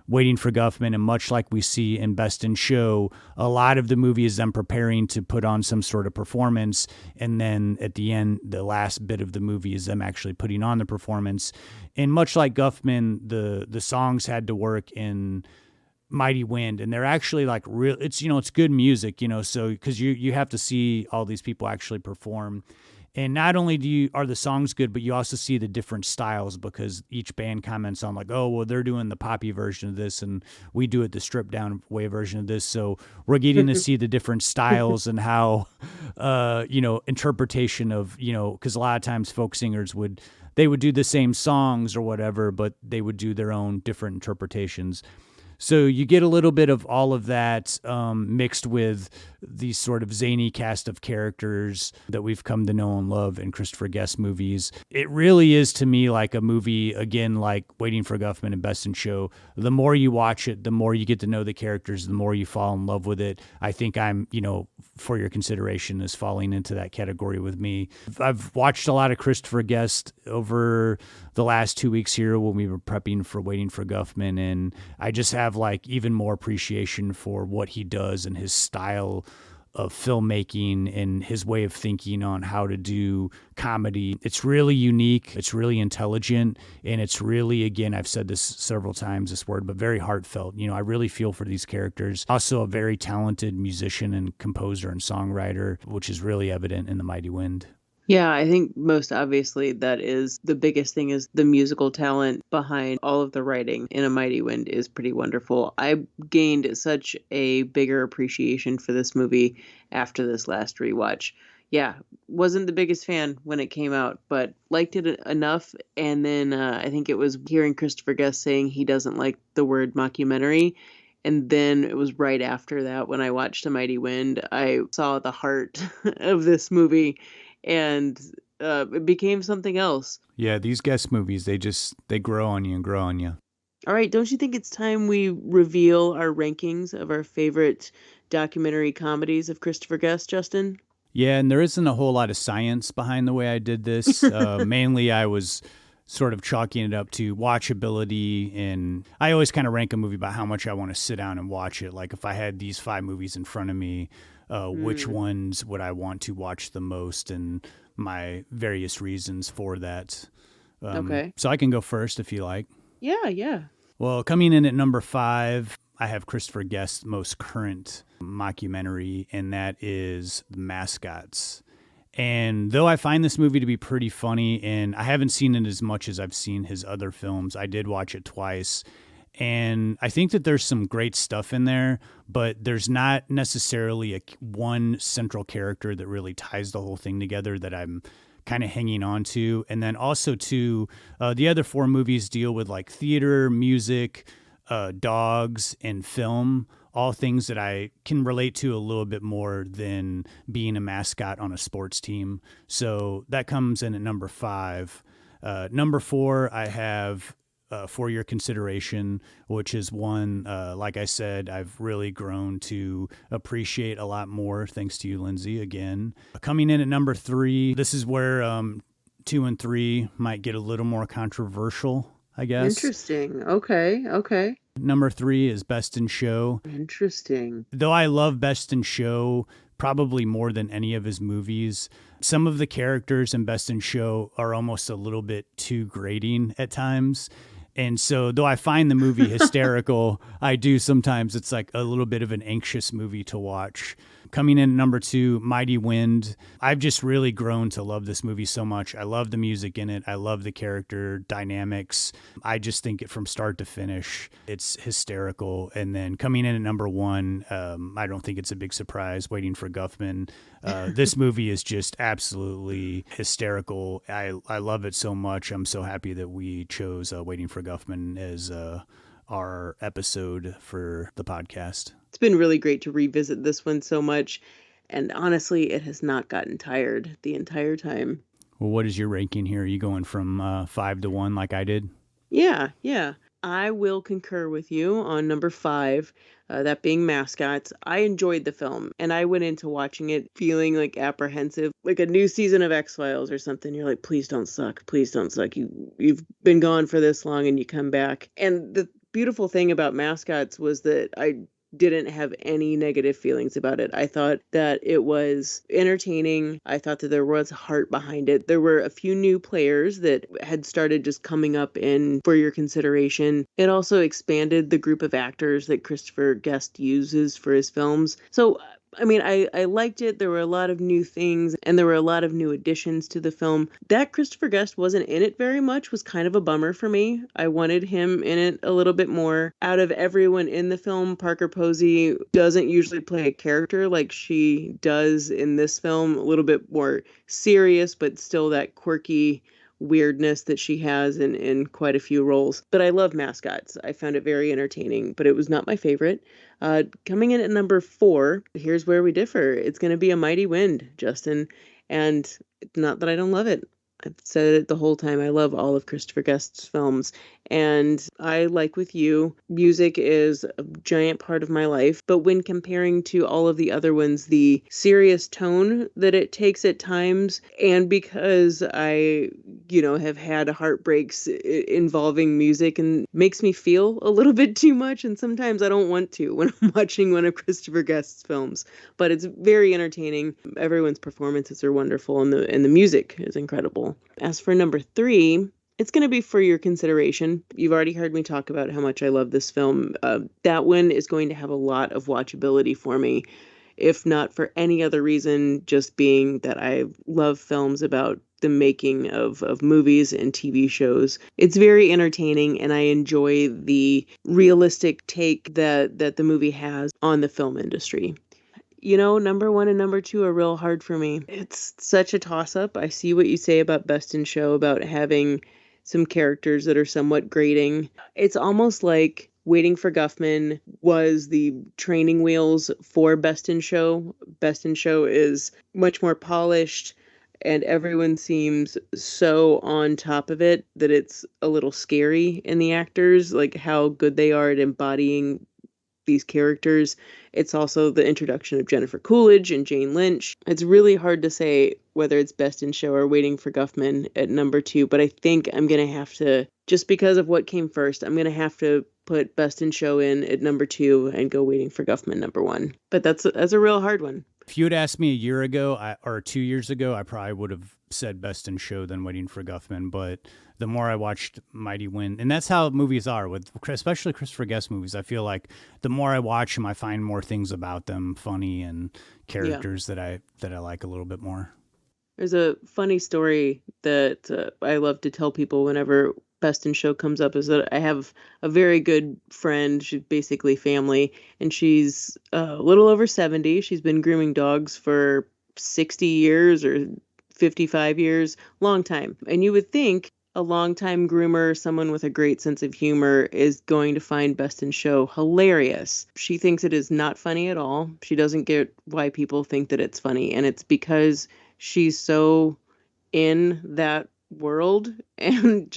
Waiting for Guffman and much like we see in Best in Show. A lot of the movie is them preparing to put on some sort of performance, and then at the end, the last bit of the movie is them actually putting on the performance. And much like Guffman, the songs had to work in Mighty Wind, and they're actually like real. It's, you know, it's good music, you know, so because you have to see all these people actually perform. And not only are the songs good, but you also see the different styles, because each band comments on like, oh, well, they're doing the poppy version of this and we do it the stripped down way version of this. So we're getting to see the different styles and how, you know, interpretation of, you know, because a lot of times folk singers would do the same songs or whatever, but they would do their own different interpretations. So you get a little bit of all of that mixed with these sort of zany cast of characters that we've come to know and love in Christopher Guest movies. It really is, to me, like a movie, again, like Waiting for Guffman and Best in Show. The more you watch it, the more you get to know the characters, the more you fall in love with it. I think I'm, you know, for your consideration, is falling into that category with me. I've watched a lot of Christopher Guest over the last 2 weeks here when we were prepping for Waiting for Guffman, and I just have like even more appreciation for what he does and his style of filmmaking and his way of thinking on how to do comedy. It's really unique. It's really intelligent. And it's really, again, I've said this several times, this word, but very heartfelt. You know, I really feel for these characters. Also a very talented musician and composer and songwriter, which is really evident in The Mighty Wind. Yeah, I think most obviously that is the biggest thing, is the musical talent behind all of the writing in A Mighty Wind is pretty wonderful. I gained such a bigger appreciation for this movie after this last rewatch. Yeah, wasn't the biggest fan when it came out, but liked it enough. And then I think it was hearing Christopher Guest saying he doesn't like the word mockumentary. And then it was right after that when I watched A Mighty Wind, I saw the heart of this movie. And it became something else. Yeah, these Guest movies, they grow on you and grow on you. All right, don't you think it's time we reveal our rankings of our favorite documentary comedies of Christopher Guest, Justin? Yeah, and there isn't a whole lot of science behind the way I did this. Mainly I was sort of chalking it up to watchability, and I always kind of rank a movie by how much I want to sit down and watch it. Like if I had these 5 movies in front of me, which ones would I want to watch the most, and my various reasons for that. Okay. So I can go first if you like. Yeah. Well, coming in at number 5, I have Christopher Guest's most current mockumentary, and that is The Mascots. And though I find this movie to be pretty funny, and I haven't seen it as much as I've seen his other films, I did watch it twice. And I think that there's some great stuff in there, but there's not necessarily one central character that really ties the whole thing together that I'm kind of hanging on to. And then also too, the other 4 movies deal with like theater, music, dogs, and film, all things that I can relate to a little bit more than being a mascot on a sports team. So that comes in at number 5. Number 4, I have For Your Consideration, which is one, like I said, I've really grown to appreciate a lot more, thanks to you, Lindsay, again. Coming in at number 3, this is where 2 and 3 might get a little more controversial, I guess. Interesting. Okay. Number 3 is Best in Show. Interesting. Though I love Best in Show probably more than any of his movies, some of the characters in Best in Show are almost a little bit too grating at times. And so though I find the movie hysterical, I do sometimes, it's like a little bit of an anxious movie to watch. Coming in at number 2, Mighty Wind. I've just really grown to love this movie so much. I love the music in it. I love the character dynamics. I just think it from start to finish, it's hysterical. And then coming in at number 1, I don't think it's a big surprise, Waiting for Guffman. This movie is just absolutely hysterical. I love it so much. I'm so happy that we chose Waiting for Guffman as our episode for the podcast. It's been really great to revisit this one so much. And honestly, it has not gotten tired the entire time. Well, what is your ranking here? Are you going from 5 to 1 like I did? Yeah. I will concur with you on number 5, that being Mascots. I enjoyed the film, and I went into watching it feeling like apprehensive, like a new season of X-Files or something. You're like, please don't suck. Please don't suck. You've been gone for this long and you come back. And the beautiful thing about Mascots was that I didn't have any negative feelings about it. I thought that it was entertaining. I thought that there was heart behind it. There were a few new players that had started just coming up in For Your Consideration. It also expanded the group of actors that Christopher Guest uses for his films. So I mean, I liked it. There were a lot of new things, and there were a lot of new additions to the film. That Christopher Guest wasn't in it very much was kind of a bummer for me. I wanted him in it a little bit more. Out of everyone in the film, Parker Posey doesn't usually play a character like she does in this film. A little bit more serious, but still that quirky weirdness that she has in quite a few roles. But I love Mascots. I found it very entertaining, but it was not my favorite. Coming in at number 4, here's where we differ. It's going to be A Mighty Wind, Justin. And not that I don't love it. I've said it the whole time. I love all of Christopher Guest's films. And I, like with you, music is a giant part of my life. But when comparing to all of the other ones, the serious tone that it takes at times, and because I, have had heartbreaks involving music and makes me feel a little bit too much. And sometimes I don't want to when I'm watching one of Christopher Guest's films. But it's very entertaining. Everyone's performances are wonderful, and the music is incredible. As for number 3, it's going to be For Your Consideration. You've already heard me talk about how much I love this film. That one is going to have a lot of watchability for me, if not for any other reason, just being that I love films about the making of movies and TV shows. It's very entertaining, and I enjoy the realistic take that the movie has on the film industry. Number 1 and number 2 are real hard for me. It's such a toss-up. I see what you say about Best in Show, about having some characters that are somewhat grating. It's almost like Waiting for Guffman was the training wheels for Best in Show. Best in Show is much more polished, and everyone seems so on top of it that it's a little scary in the actors, like how good they are at embodying these characters. It's also the introduction of Jennifer Coolidge and Jane Lynch. It's really hard to say whether it's Best in Show or Waiting for Guffman at number 2, but I think I'm going to have to, just because of what came first, I'm going to have to put Best in Show in at number 2 and go Waiting for Guffman number 1. But that's a real hard one. If you had asked me a year ago or 2 years ago, I probably would have said Best in Show than Waiting for Guffman. But the more I watched Mighty Wind, and that's how movies are, with especially Christopher Guest movies, I feel like the more I watch them, I find more things about them funny and characters that I like a little bit more. There's a funny story that I love to tell people whenever Best in Show comes up, is that I have a very good friend. She's basically family, and she's a little over 70. She's been grooming dogs for 60 years or 55 years, long time. And you would think a longtime groomer, someone with a great sense of humor, is going to find Best in Show hilarious. She thinks it is not funny at all. She doesn't get why people think that it's funny, and it's because she's so in that world and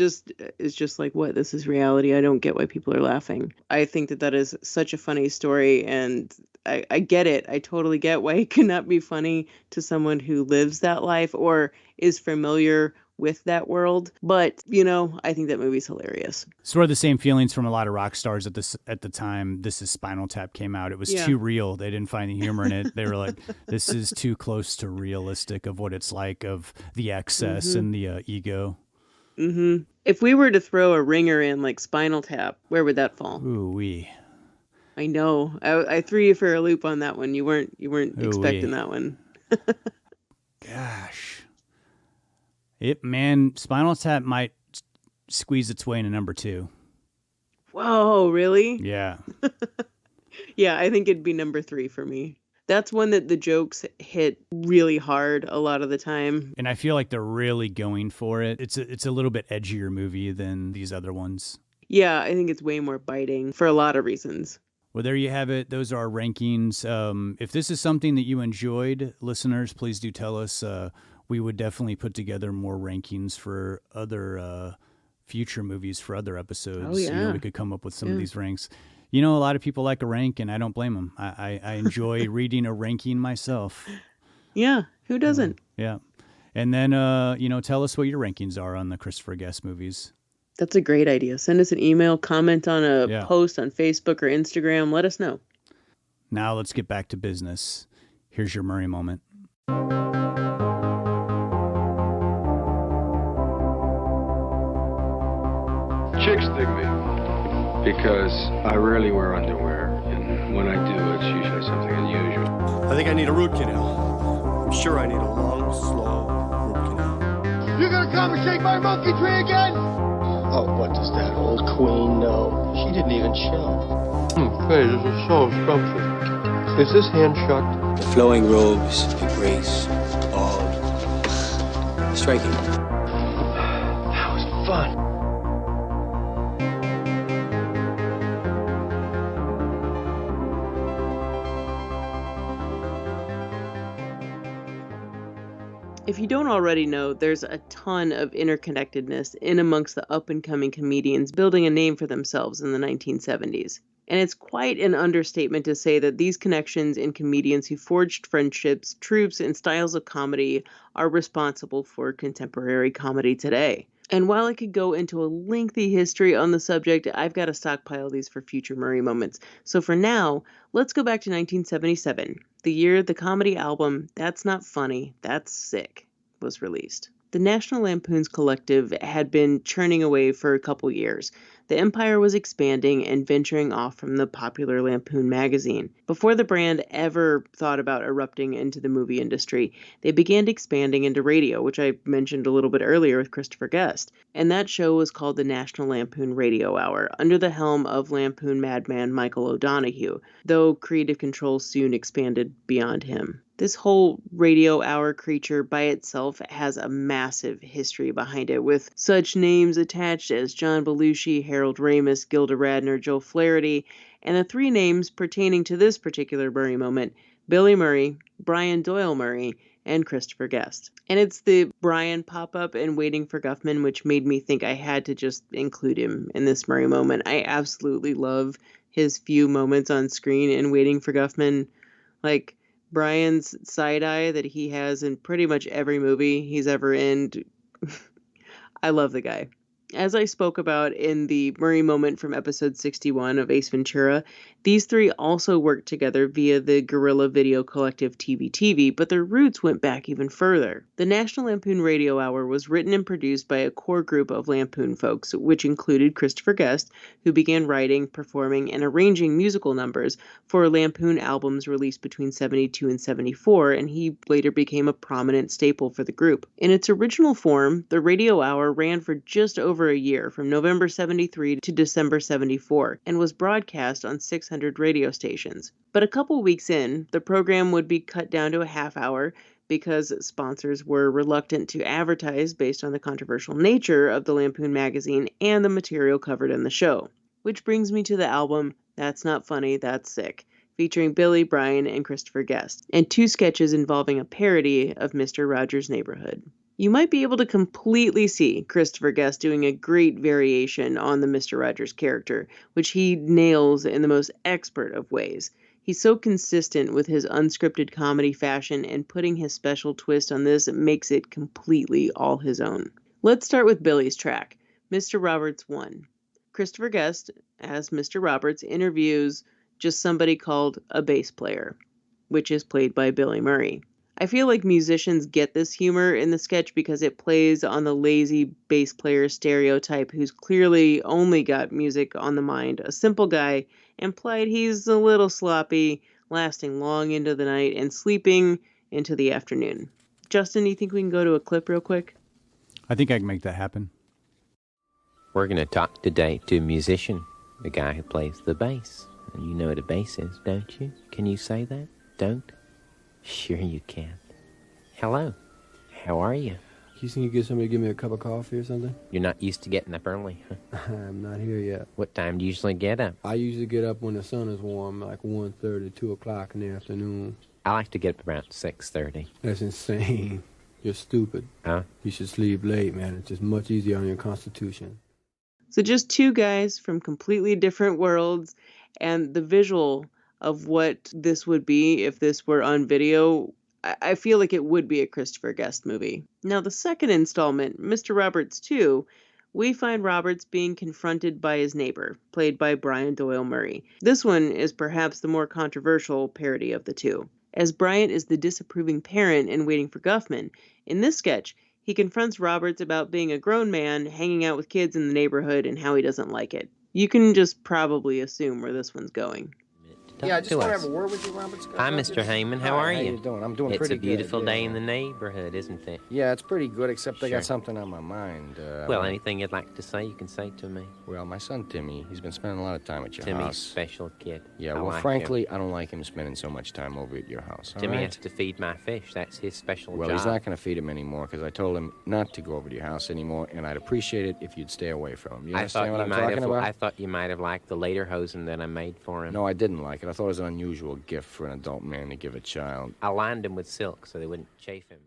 is just like, what, this is reality. I don't get why people are laughing. I think that is such a funny story, and I get it. I totally get why it cannot be funny to someone who lives that life or is familiar with that world. But, I think that movie's hilarious. Sort of the same feelings from a lot of rock stars at the time This Is Spinal Tap came out. It was too real. They didn't find the humor in it. They were like, this is too close to realistic of what it's like, of the excess and the ego. If we were to throw a ringer in like Spinal Tap, where would that fall? Ooh-wee. I know. I threw you for a loop on that one. You weren't expecting that one. Gosh. Spinal Tap might squeeze its way into number 2. Whoa, really? Yeah. Yeah, I think it'd be number 3 for me. That's one that the jokes hit really hard a lot of the time. And I feel like they're really going for it. It's a little bit edgier movie than these other ones. Yeah, I think it's way more biting for a lot of reasons. Well, there you have it. Those are our rankings. If this is something that you enjoyed, listeners, please do tell us. We would definitely put together more rankings for other future movies, for other episodes. Oh, yeah. We could come up with some of these ranks. A lot of people like a rank, and I don't blame them. I enjoy reading a ranking myself. Yeah, who doesn't? Yeah. And then, tell us what your rankings are on the Christopher Guest movies. That's a great idea. Send us an email, comment on a post on Facebook or Instagram. Let us know. Now let's get back to business. Here's your Murray moment. Chicks dig me because I rarely wear underwear, and when I do, it's usually something unusual. I think I need a root canal. I'm sure I need a long, slow root canal. You gonna come and shake my monkey tree again? Oh, what does that old queen know? She didn't even chill. Hey, this is so scrumptious. Is this hand shut? The flowing robes, the grace, all striking. That was fun. If you don't already know, there's a ton of interconnectedness in amongst the up-and-coming comedians building a name for themselves in the 1970s. And it's quite an understatement to say that these connections in comedians who forged friendships, troupes, and styles of comedy are responsible for contemporary comedy today. And while I could go into a lengthy history on the subject, I've got to stockpile these for future Murray moments. So for now, let's go back to 1977, the year the comedy album That's Not Funny, That's Sick was released. The National Lampoon's collective had been churning away for a couple years. The empire was expanding and venturing off from the popular Lampoon magazine. Before the brand ever thought about erupting into the movie industry, they began expanding into radio, which I mentioned a little bit earlier with Christopher Guest. And that show was called the National Lampoon Radio Hour, under the helm of Lampoon madman Michael O'Donoghue, though creative control soon expanded beyond him. This whole radio hour creature by itself has a massive history behind it, with such names attached as John Belushi, Harold Ramis, Gilda Radner, Joe Flaherty, and the 3 names pertaining to this particular Murray moment, Billy Murray, Brian Doyle Murray, and Christopher Guest. And it's the Brian pop-up in Waiting for Guffman which made me think I had to just include him in this Murray moment. I absolutely love his few moments on screen in Waiting for Guffman. Like, Brian's side eye that he has in pretty much every movie he's ever in. I love the guy. As I spoke about in the Murray moment from episode 61 of Ace Ventura, these 3 also worked together via the guerrilla video collective TV, but their roots went back even further. The National Lampoon Radio Hour was written and produced by a core group of Lampoon folks, which included Christopher Guest, who began writing, performing, and arranging musical numbers for Lampoon albums released between 72 and 74, and he later became a prominent staple for the group. In its original form, the Radio Hour ran for just over a year, from November 73 to December 74, and was broadcast on 600 radio stations. But a couple weeks in, the program would be cut down to a half hour because sponsors were reluctant to advertise based on the controversial nature of the Lampoon magazine and the material covered in the show. Which brings me to the album That's Not Funny, That's Sick, featuring Billy, Brian, and Christopher Guest, and 2 sketches involving a parody of Mr. Rogers' Neighborhood. You might be able to completely see Christopher Guest doing a great variation on the Mr. Rogers character, which he nails in the most expert of ways. He's so consistent with his unscripted comedy fashion, and putting his special twist on this makes it completely all his own. Let's start with Billy's track, Mr. Roberts 1. Christopher Guest, as Mr. Roberts, interviews just somebody called a bass player, which is played by Billy Murray. I feel like musicians get this humor in the sketch because it plays on the lazy bass player stereotype who's clearly only got music on the mind, a simple guy, implied he's a little sloppy, lasting long into the night and sleeping into the afternoon. Justin, you think we can go to a clip real quick? I think I can make that happen. We're going to talk today to a musician, the guy who plays the bass. And you know what a bass is, don't you? Can you say that? Don't? Sure you can. Hello. How are you? You think you get somebody to give me a cup of coffee or something? You're not used to getting up early, huh? I'm not here yet. What time do you usually get up? I usually get up when the sun is warm, like 1:30, 2 o'clock in the afternoon. I like to get up around 6:30. That's insane. You're stupid. Huh? You should sleep late, man. It's just much easier on your constitution. So just two guys from completely different worlds, and the visual of what this would be if this were on video, I feel like it would be a Christopher Guest movie. Now, the second installment, Mr. Roberts 2, we find Roberts being confronted by his neighbor, played by Brian Doyle Murray. This one is perhaps the more controversial parody of the two, as Bryant is the disapproving parent in Waiting for Guffman. In this sketch, he confronts Roberts about being a grown man hanging out with kids in the neighborhood and how he doesn't like it. You can just probably assume where this one's going. Yeah, I just want to have a word with you, Roberts. Hi, Mr. Heyman. How are you? How you doing? I'm doing it's pretty good. It's a beautiful good, day yeah. in the neighborhood, isn't it? Yeah, it's pretty good, except I Sure. got something on my mind. Well, anything you'd like to say, you can say to me. Well, my son Timmy, he's been spending a lot of time at your Timmy's house. special kid. Yeah, I well, like frankly, I don't like him spending so much time over at your house. Timmy all has right? to feed my fish. That's his special Well, job. he's not going to feed him anymore because I told him not to go over to your house anymore, and I'd appreciate it if you'd stay away from him. You understand what I'm talking about? I thought you might have liked the later hosen that I made for him. No, I didn't like it. I thought it was an unusual gift for an adult man to give a child. I lined them with silk so they wouldn't chafe him.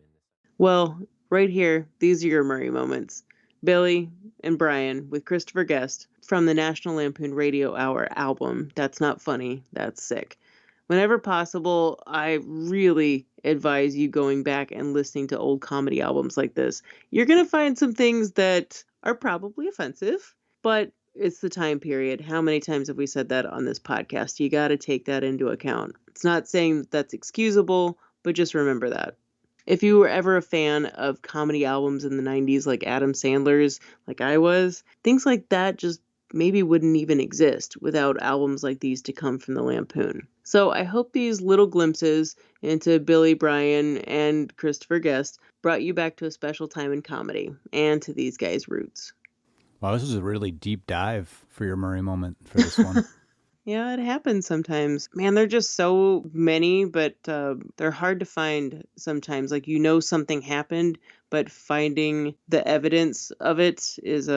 Well, right here, these are your Murray moments. Billy and Brian with Christopher Guest from the National Lampoon Radio Hour album. That's not funny. That's sick. Whenever possible, I really advise you going back and listening to old comedy albums like this. You're going to find some things that are probably offensive, but it's the time period. How many times have we said that on this podcast? You got to take that into account. It's not saying that that's excusable, but just remember that. If you were ever a fan of comedy albums in the 90s like Adam Sandler's, like I was, things like that just maybe wouldn't even exist without albums like these to come from the Lampoon. So I hope these little glimpses into Billy, Brian, and Christopher Guest brought you back to a special time in comedy and to these guys' roots. Wow, this was a really deep dive for your Murray moment for this one. Yeah, it happens sometimes. Man, they're just so many, but they're hard to find sometimes. Like, you know something happened, but finding the evidence of it is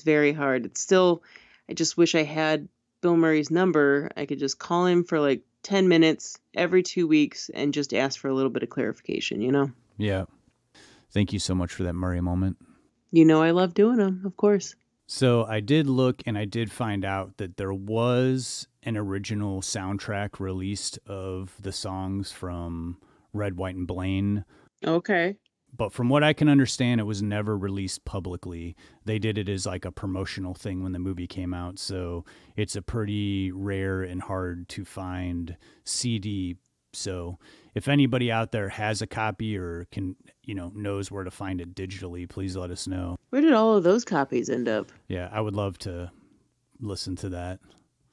very hard. It's still, I just wish I had Bill Murray's number. I could just call him for like 10 minutes every 2 weeks and just ask for a little bit of clarification, you know? Yeah. Thank you so much for that Murray moment. You know I love doing them, of course. So I did look and I did find out that there was an original soundtrack released of the songs from Red, White, and Blaine. Okay. But from what I can understand, it was never released publicly. They did it as like a promotional thing when the movie came out. So it's a pretty rare and hard to find CD. So if anybody out there has a copy or can, knows where to find it digitally, please let us know. Where did all of those copies end up? Yeah, I would love to listen to that.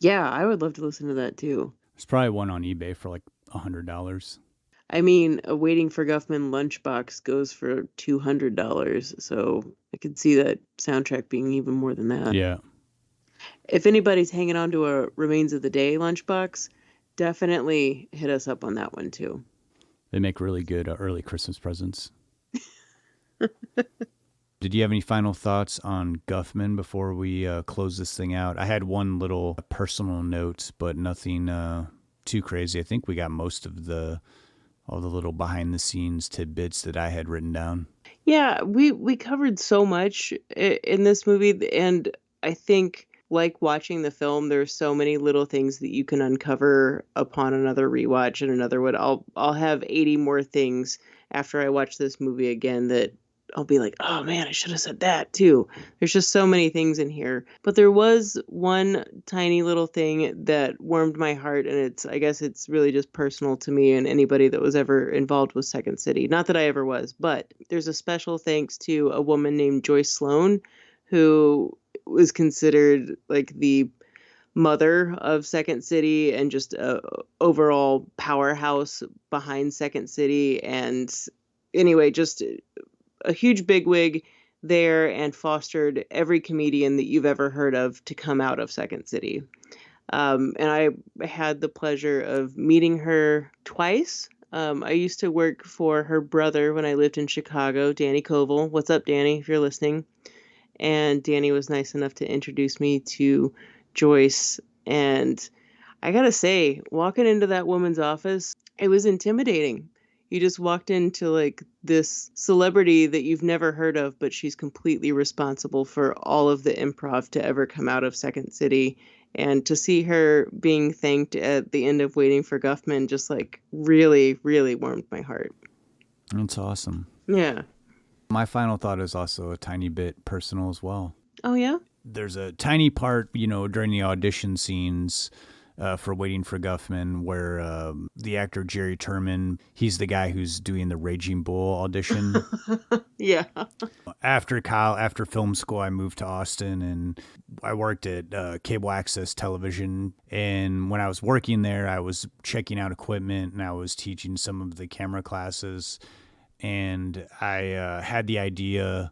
Yeah, I would love to listen to that too. There's probably one on eBay for like $100. I mean, a Waiting for Guffman lunchbox goes for $200, so I could see that soundtrack being even more than that. Yeah. If anybody's hanging on to a Remains of the Day lunchbox, definitely hit us up on that one too. They make really good early Christmas presents. Did you have any final thoughts on Guffman before we close this thing out? I had one little personal note, but nothing too crazy. I think we got most of all the little behind the scenes tidbits that I had written down. Yeah, we covered so much in this movie, and I think, like watching the film, there's so many little things that you can uncover upon another rewatch and another one. I'll have 80 more things after I watch this movie again that I'll be like, oh man, I should have said that too. There's just so many things in here. But there was one tiny little thing that warmed my heart, and I guess it's really just personal to me and anybody that was ever involved with Second City. Not that I ever was, but there's a special thanks to a woman named Joyce Sloan, who was considered like the mother of Second City and just a overall powerhouse behind Second City. And anyway, just a huge bigwig there, and fostered every comedian that you've ever heard of to come out of Second City. And I had the pleasure of meeting her twice. I used to work for her brother when I lived in Chicago, Danny Koval. What's up, Danny, if you're listening? And Danny was nice enough to introduce me to Joyce. And I gotta say, walking into that woman's office, it was intimidating. You just walked into like this celebrity that you've never heard of, but she's completely responsible for all of the improv to ever come out of Second City. And to see her being thanked at the end of Waiting for Guffman just like really, really warmed my heart. That's awesome. Yeah. My final thought is also a tiny bit personal as well. Oh, yeah? There's a tiny part, during the audition scenes for Waiting for Guffman where the actor Jerry Turman, he's the guy who's doing the Raging Bull audition. Yeah. After film school, I moved to Austin and I worked at cable access television. And when I was working there, I was checking out equipment and I was teaching some of the camera classes. And I had the idea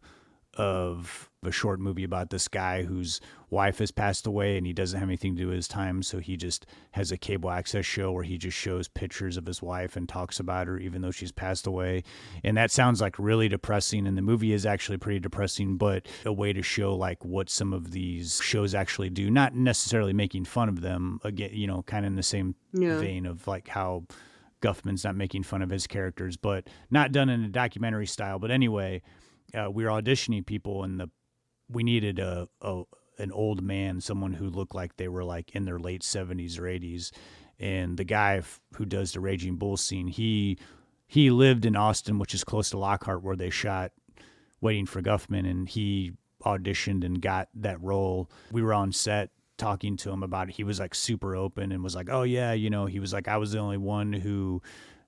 of a short movie about this guy whose wife has passed away and he doesn't have anything to do with his time. So he just has a cable access show where he just shows pictures of his wife and talks about her, even though she's passed away. And that sounds like really depressing. And the movie is actually pretty depressing, but a way to show like what some of these shows actually do, not necessarily making fun of them again, kind of in the same vein of like how Guffman's not making fun of his characters, but not done in a documentary style. But anyway, we were auditioning people and we needed an old man, someone who looked like they were like in their late 70s or 80s. And the guy who does the Raging Bull scene, he lived in Austin, which is close to Lockhart, where they shot Waiting for Guffman, and he auditioned and got that role. We were on set talking to him about it. He was like super open and was like, oh yeah, he was like, I was the only one who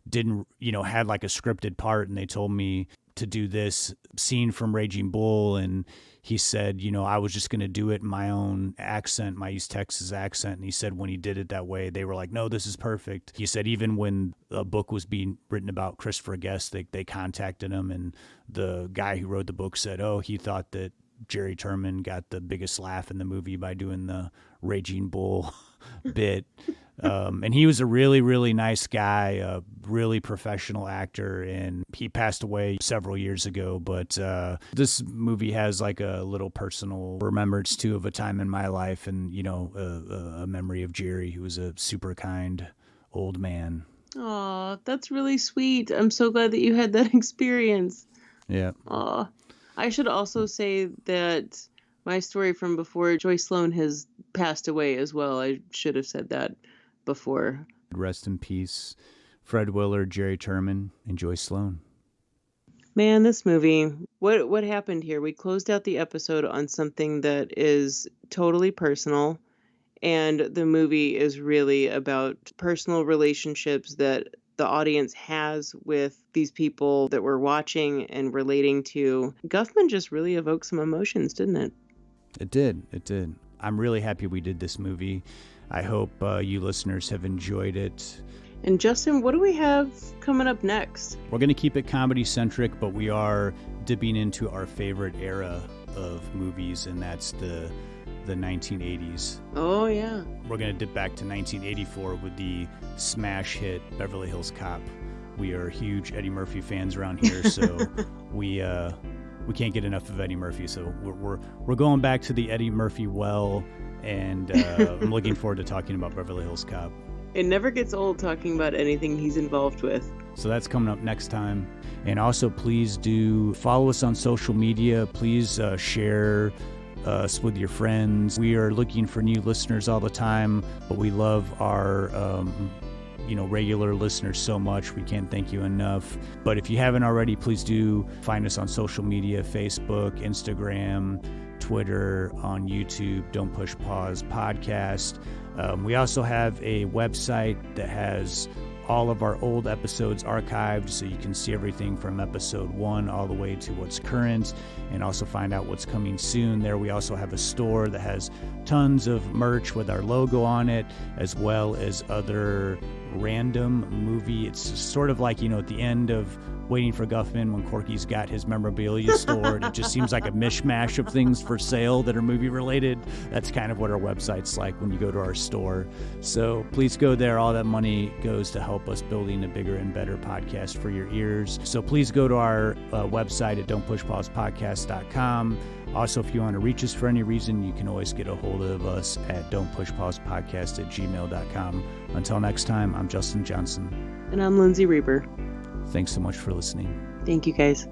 didn't, had like a scripted part, and they told me to do this scene from Raging Bull. And he said, I was just going to do it in my own accent, my East Texas accent. And he said when he did it that way, they were like, no, this is perfect. He said even when a book was being written about Christopher Guest, they contacted him. And the guy who wrote the book said, oh, he thought that Jerry Turman got the biggest laugh in the movie by doing the Raging Bull bit. And he was a really, really nice guy, a really professional actor, and he passed away several years ago. But this movie has like a little personal remembrance too of a time in my life, and a memory of Jerry, who was a super kind old man. Oh, that's really sweet. I'm so glad that you had that experience. Yeah. Oh, I should also say that my story from before, Joyce Sloan has passed away as well. I should have said that before. Rest in peace, Fred Willard, Jerry Turman, and Joyce Sloan. Man, this movie, what happened here? We closed out the episode on something that is totally personal, and the movie is really about personal relationships that the audience has with these people that we're watching and relating to. Guffman just really evoked some emotions, didn't it? It did. I'm really happy we did this movie. I hope you listeners have enjoyed it. And Justin, what do we have coming up next? We're going to keep it comedy-centric, but we are dipping into our favorite era of movies, and that's the 1980s. Oh, yeah. We're going to dip back to 1984 with the smash hit Beverly Hills Cop. We are huge Eddie Murphy fans around here, so we can't get enough of Eddie Murphy. So we're going back to the Eddie Murphy well, and I'm looking forward to talking about Beverly Hills Cop. It never gets old talking about anything he's involved with. So that's coming up next time. And also, please do follow us on social media. Please share us with your friends. We are looking for new listeners all the time, but we love our regular listeners so much. We can't thank you enough. But if you haven't already, please do find us on social media, Facebook, Instagram, Twitter, on YouTube, Don't Push Pause Podcast. We also have a website that has all of our old episodes archived, so you can see everything from episode 1 all the way to what's current, and also find out what's coming soon. There we also have a store that has tons of merch with our logo on it, as well as other random movie. It's sort of like, at the end of Waiting for Guffman, when Corky's got his memorabilia store, and it just seems like a mishmash of things for sale that are movie related. That's kind of what our website's like when you go to our store. So please go there. All that money goes to help us building a bigger and better podcast for your ears. So please go to our website at don'tpushpausepodcast.com. Also, if you want to reach us for any reason, you can always get a hold of us at don'tpushpausepodcast@gmail.com. Until next time, I'm Justin Johnson. And I'm Lindsay Reber. Thanks so much for listening. Thank you, guys.